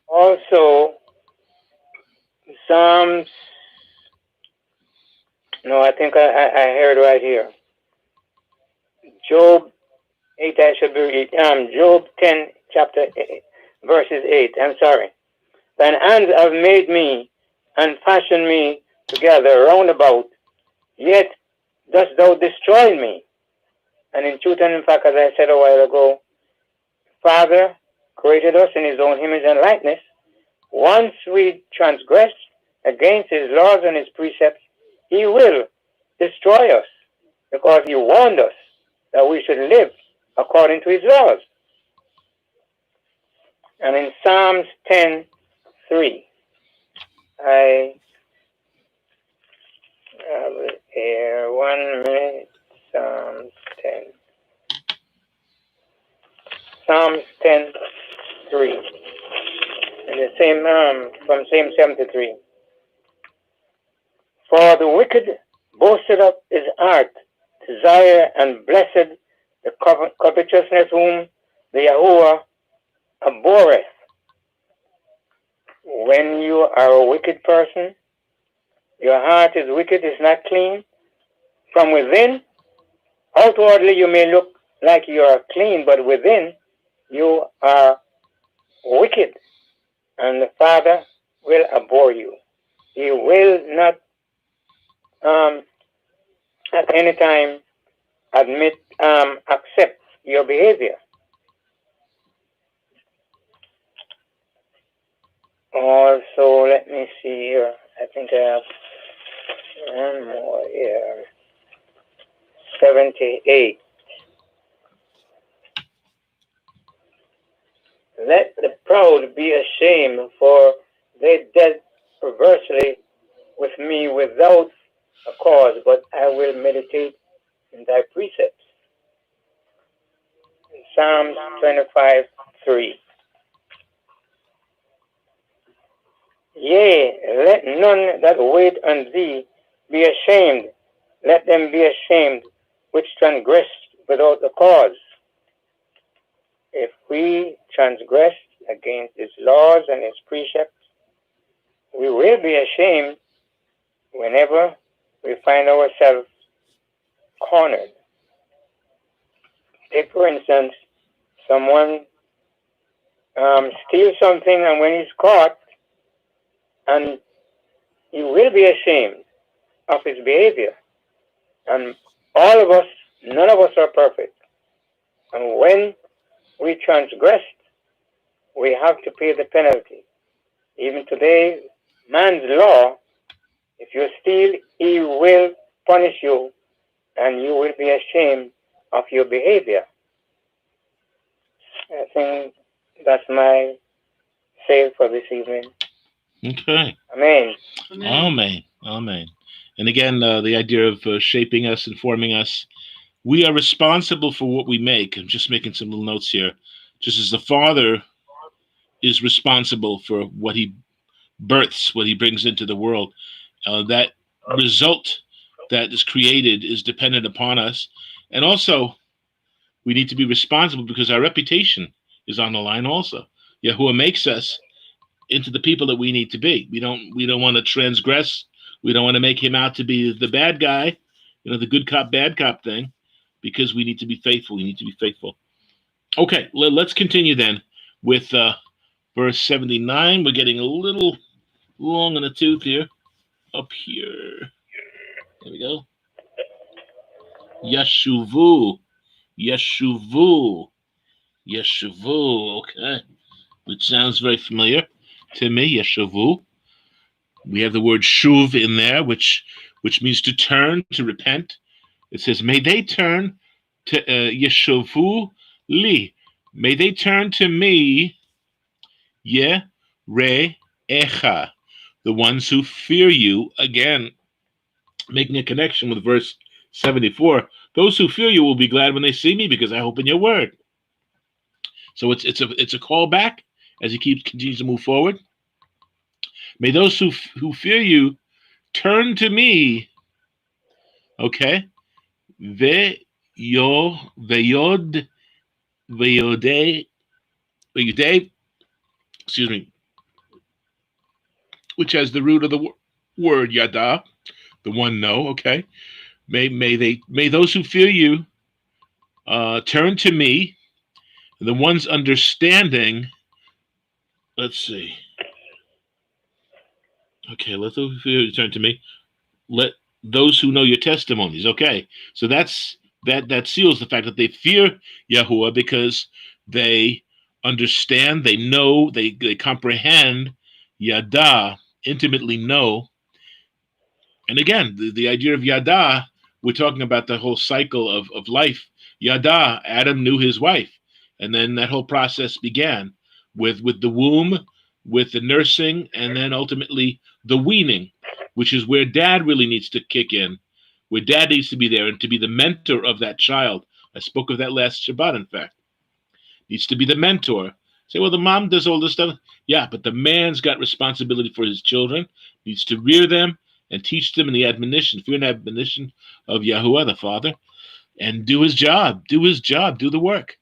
also, Psalms, no, I think I heard right here. Job 8, I should be Job 10, chapter 8, verses 8. I'm sorry. Thine hands have made me and fashioned me together round about, yet dost thou destroy me. And in truth and in fact, as I said a while ago, Father created us in his own image and likeness. Once we transgress against his laws and his precepts, he will destroy us, because he warned us that we should live according to his laws. And in Psalms 10:3, I have it here, 1 minute, Psalms 10. Psalms 10:3. And the same, from same 73. For the wicked boasted of his heart, desire and blessed the covetousness whom the Yahuwah abhorreth. When you are a wicked person, your heart is wicked, is not clean. From within, outwardly you may look like you are clean, but within you are wicked. And the Father will abhor you. He will not at any time accept your behavior. Also, let me see here. I think I have one more here. 78. Let the proud be ashamed, for they dealt perversely with me without a cause, but I will meditate in thy precepts. In Psalms 25:3. Yea, let none that wait on thee be ashamed. Let them be ashamed which transgress without a cause. If we transgress against his laws and his precepts, we will be ashamed whenever we find ourselves cornered. Take, for instance, someone steals something, and when he's caught, and he will be ashamed of his behavior. And all of us, none of us are perfect. And when we transgress, we have to pay the penalty. Even today, man's law, if you steal, he will punish you, and you will be ashamed of your behavior. I think that's my say for this evening. Okay. Amen. Amen. Amen. And again, the idea of shaping us, informing us. We are responsible for what we make. I'm just making some little notes here. Just as the Father is responsible for what he births, what he brings into the world, that result that is created is dependent upon us. And also, we need to be responsible because our reputation is on the line also. Yahuwah makes us into the people that we need to be. We don't want to transgress. We don't want to make him out to be the bad guy, the good cop, bad cop thing, because we need to be faithful. We need to be faithful. Okay, let's continue then with verse 79. We're getting a little long in the tooth here. Up here. There we go. Yeshuvu. Yeshuvu. Yeshuvu. Okay. Which sounds very familiar to me. Yeshuvu. We have the word shuv in there, which means to turn, to repent. It says, may they turn to Yeshuvu li. May they turn to me, ye re echa, the ones who fear you. Again, making a connection with verse 74. Those who fear you will be glad when they see me, because I hope in your word. So it's a callback as he continues to move forward. May those who fear you turn to me. Okay. Veyode, excuse me, which has the root of the word yada, the one know. Okay. May those who fear you turn to me. The ones understanding. Let's see. Okay, let those who fear you turn to me. Let those who know your testimonies. Okay, so that seals the fact that they fear Yahuwah, because they understand, they know, they comprehend, yada, intimately know. And again, the idea of yada, we're talking about the whole cycle of life. Yada, Adam knew his wife, and then that whole process began with the womb, with the nursing, and then ultimately the weaning, which is where dad really needs to kick in, where dad needs to be there and to be the mentor of that child. I spoke of that last Shabbat, in fact. Needs to be the mentor. Say, well, the mom does all this stuff. Yeah, but the man's got responsibility for his children, needs to rear them and teach them in the admonition, fear and admonition of Yahuwah, the Father, and do his job, do the work.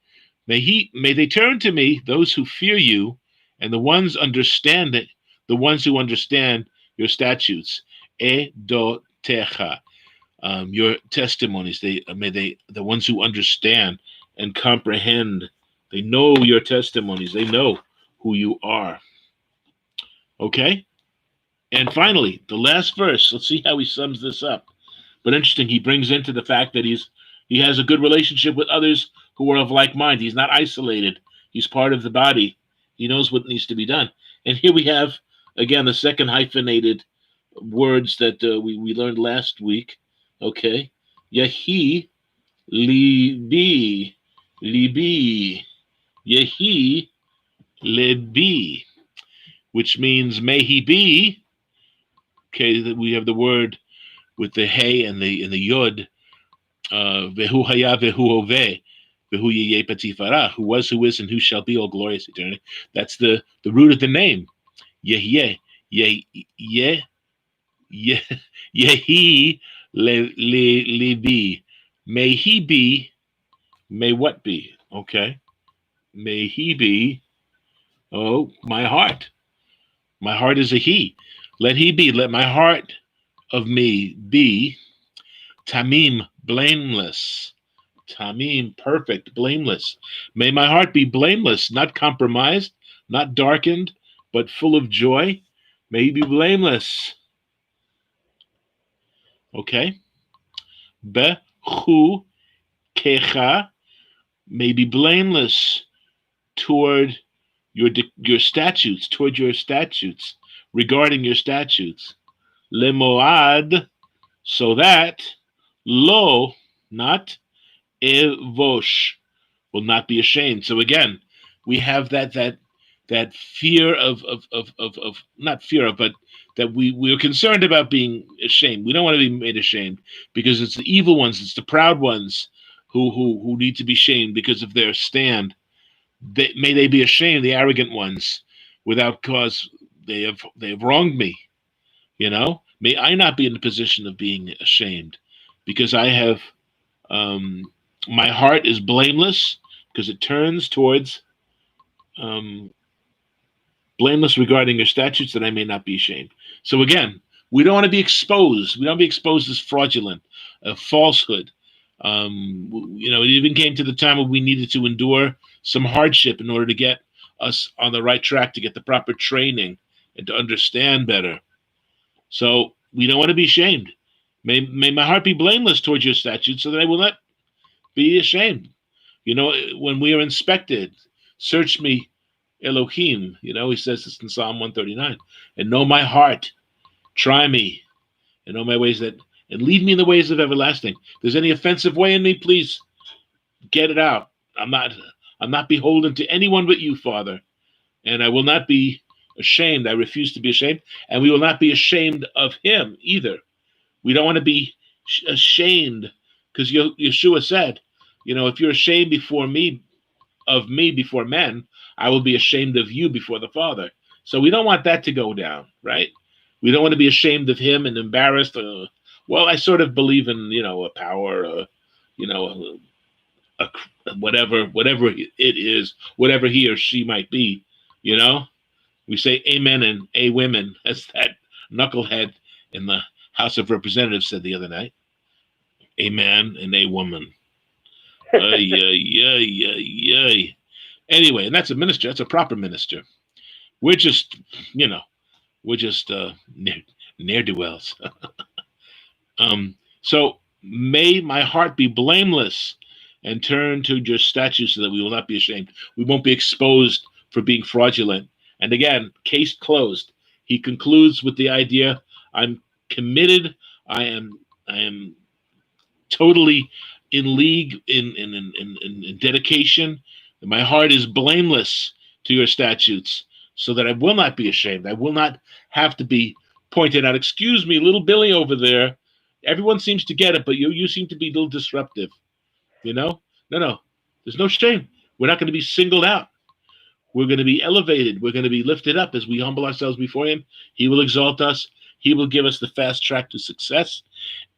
May they turn to me, those who fear you, and the ones understand it, the ones who understand your statutes, edotecha, your testimonies. The ones who understand and comprehend, they know your testimonies. They know who you are. Okay? And finally, the last verse. Let's see how he sums this up. But interesting, he brings into the fact that he has a good relationship with others who are of like mind. He's not isolated. He's part of the body. He knows what needs to be done. And here we have, again, the second hyphenated words that we learned last week. Okay. Yehi libi, libi. Yehi libi, which means may he be. Okay, we have the word with the hey and the Yood. Vehu haya vehu hoveh. Vehu yeh patifara, who was, who is, and who shall be, all glorious eternity. That's the root of the name. Yehi libi. May he be. May what be? Okay. May he be. Oh, my heart. My heart is a he. Let he be. Let my heart of me be. Tamim, blameless. Tamim, perfect, blameless. May my heart be blameless, not compromised, not darkened, but full of joy. May he be blameless. Okay. Behu kecha, may be blameless toward your statutes, regarding your statutes. Lemoad, so that lo, not evosh, will not be ashamed. So again, we have that fear of not fear of, but that we're concerned about being ashamed. We don't want to be made ashamed, because it's the evil ones, it's the proud ones who need to be shamed because of their stand. May they be ashamed, the arrogant ones, without cause. They have wronged me. May I not be in the position of being ashamed, because I have my heart is blameless, because it turns towards blameless regarding your statutes, that I may not be ashamed. So again, we don't want to be exposed. We don't want to be exposed as fraudulent, falsehood, It even came to the time where we needed to endure some hardship in order to get us on the right track, to get the proper training and to understand better. So we don't want to be ashamed. May my heart be blameless towards your statutes, so that I will not be ashamed. When we are inspected, search me, Elohim. He says this in Psalm 139. And know my heart, try me, and know my ways, and lead me in the ways of everlasting. If there's any offensive way in me, please get it out. I'm not beholden to anyone but you, Father, and I will not be ashamed. I refuse to be ashamed, and we will not be ashamed of him either. We don't want to be ashamed, because Yeshua said, if you're ashamed of me before men, I will be ashamed of you before the Father. So we don't want that to go down, right? We don't want to be ashamed of him and embarrassed. Well, I sort of believe in, a power, whatever it is, whatever he or she might be, We say amen and a women, as that knucklehead in the House of Representatives said the other night. A man and a woman. Ay. Anyway, and that's a minister. That's a proper minister. We're just, ne'er-do-wells. So may my heart be blameless and turn to your statutes, so that we will not be ashamed. We won't be exposed for being fraudulent. And again, case closed. He concludes with the idea, I'm committed. I am totally in league, in dedication. My heart is blameless to your statutes, so that I will not be ashamed. I will not have to be pointed out. Excuse me, little Billy over there. Everyone seems to get it, but you seem to be a little disruptive. No. There's no shame. We're not going to be singled out. We're going to be elevated. We're going to be lifted up as we humble ourselves before him. He will exalt us. He will give us the fast track to success.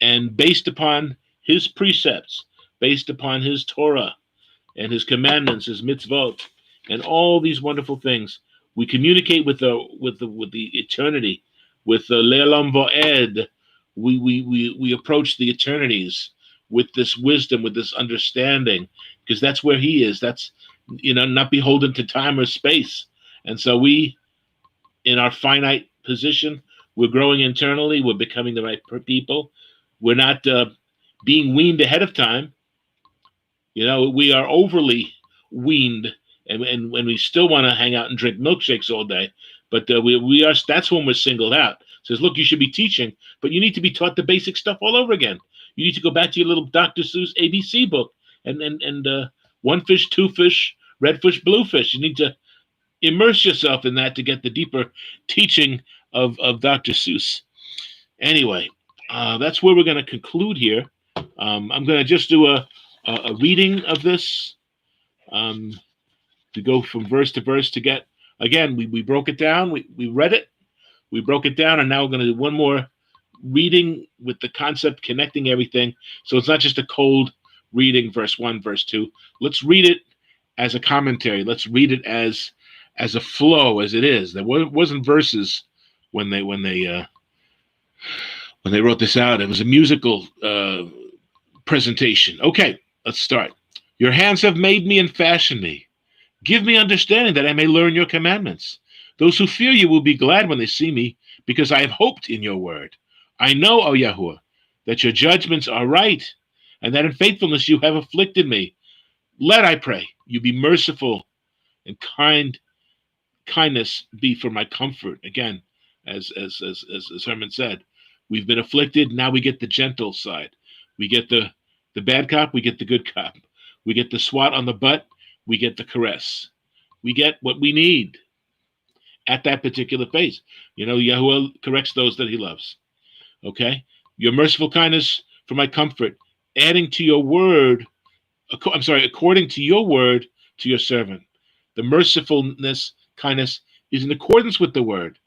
And based upon his precepts, based upon his Torah and his commandments, his mitzvot, and all these wonderful things, we communicate with the eternity, with the Le'olam Va'ed. We approach the eternities with this wisdom, with this understanding, because that's where he is. That's, not beholden to time or space. And so we, in our finite position, we're growing internally. We're becoming the right people. We're not being weaned ahead of time. We are overly weaned, and when we still want to hang out and drink milkshakes all day. But we are. That's when we're singled out. It says, look, you should be teaching, but you need to be taught the basic stuff all over again. You need to go back to your little Dr. Seuss ABC book and one fish, two fish, red fish, blue fish. You need to immerse yourself in that to get the deeper teaching of Dr. Seuss. Anyway, that's where we're going to conclude here. I'm going to just do a reading of this to go from verse to verse to get, again, we broke it down. We read it. We broke it down, and now we're going to do one more reading with the concept, connecting everything. So it's not just a cold reading, verse 1, verse 2. Let's read it as a commentary. Let's read it as a flow, as it is. There wasn't verses when they wrote this out. It was a musical presentation. Okay, let's start. Your hands have made me and fashioned me. Give me understanding that I may learn your commandments. Those who fear you will be glad when they see me, because I have hoped in your word. I know, O Yahuwah, that your judgments are right, and that in faithfulness you have afflicted me. Let, I pray, you be merciful, and kindness be for my comfort. Again, as Herman said, we've been afflicted. Now we get the gentle side. We get the bad cop. We get the good cop. We get the swat on the butt. We get the caress. We get what we need at that particular phase. Yahuwah corrects those that he loves. Okay? Your merciful kindness for my comfort, according to your word to your servant. The mercifulness, kindness is in accordance with the word,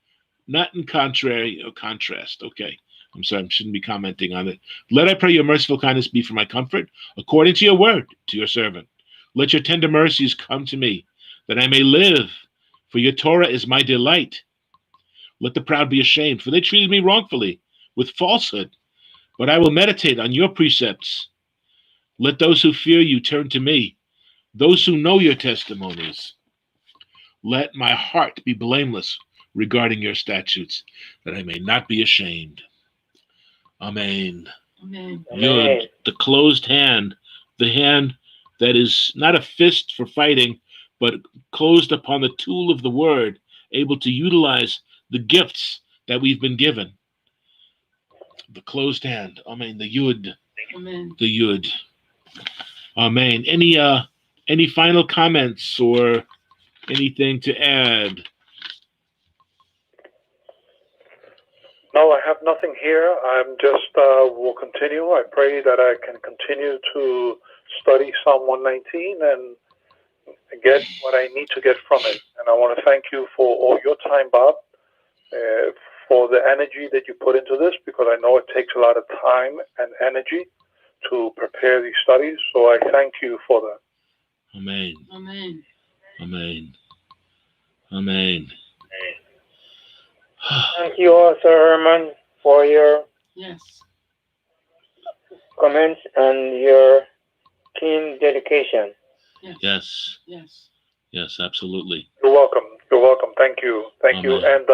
not in contrary or contrast. Okay. I'm sorry, I shouldn't be commenting on it. Let, I pray, your merciful kindness be for my comfort, according to your word to your servant. Let your tender mercies come to me, that I may live, for your Torah is my delight. Let the proud be ashamed, for they treated me wrongfully, with falsehood. But I will meditate on your precepts Let those who fear you turn to me, those who know your testimonies. Let my heart be blameless regarding your statutes, that I may not be ashamed. Amen. Amen. Yood, the closed hand, the hand that is not a fist for fighting, but closed upon the tool of the word, able to utilize the gifts that we've been given. The closed hand. Amen. The Yood. Amen. The Yood. Amen. Any final comments or anything to add? No, I have nothing here. I'm just will continue. I pray that I can continue to study Psalm 119 and get what I need to get from it. And I want to thank you for all your time, Bob, for the energy that you put into this, because I know it takes a lot of time and energy to prepare these studies. So I thank you for that. Amen. Amen. Amen. Amen. Thank you also, Herman, for your Yes. comments and your keen dedication. Yes. Yes. Yes. Yes, absolutely. You're welcome. You're welcome. Thank you. Thank you. Amen.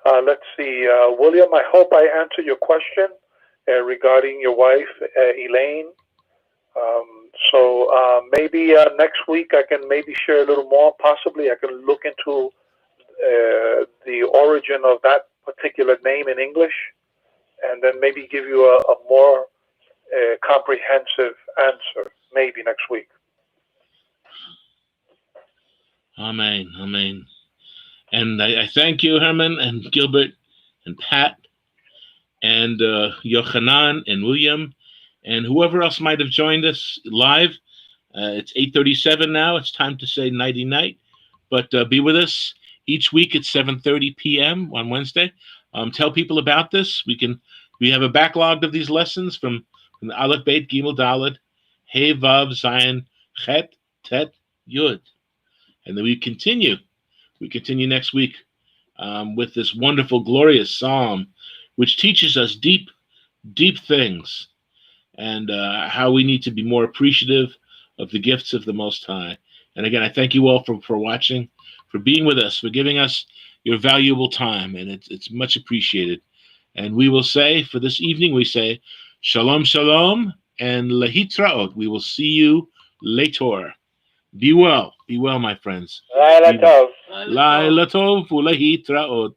And let's see, William, I hope I answered your question regarding your wife, Elaine. So maybe next week I can maybe share a little more. Possibly I can look into the origin of that particular name in English, and then maybe give you a more comprehensive answer maybe next week. Amen. Amen. And I thank you, Herman and Gilbert and Pat and Yochanan and William and whoever else might have joined us live. It's 8:37 now. It's time to say nighty night. But be with us each week at 7:30 p.m. on Wednesday. Tell people about this. We have a backlog of these lessons from the Aleph, Beit, Gimel, Daled, Hey, Vav, Zion, Chet, Tet, Yud. And then we continue. We continue next week with this wonderful, glorious psalm, which teaches us deep, deep things and how we need to be more appreciative of the gifts of the Most High. And again, I thank you all for watching, for being with us, for giving us your valuable time, and it's much appreciated. And we will say, for this evening, we say, Shalom, Shalom, and Lehitraot. We will see you later. Be well, my friends. Laila Tov. Laila Tov Lehitraot.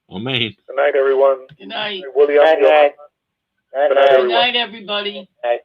Amen. Good night, everyone. Good night. William. Night, night. Night, Good night, night. Good everyone. night, everybody. Night.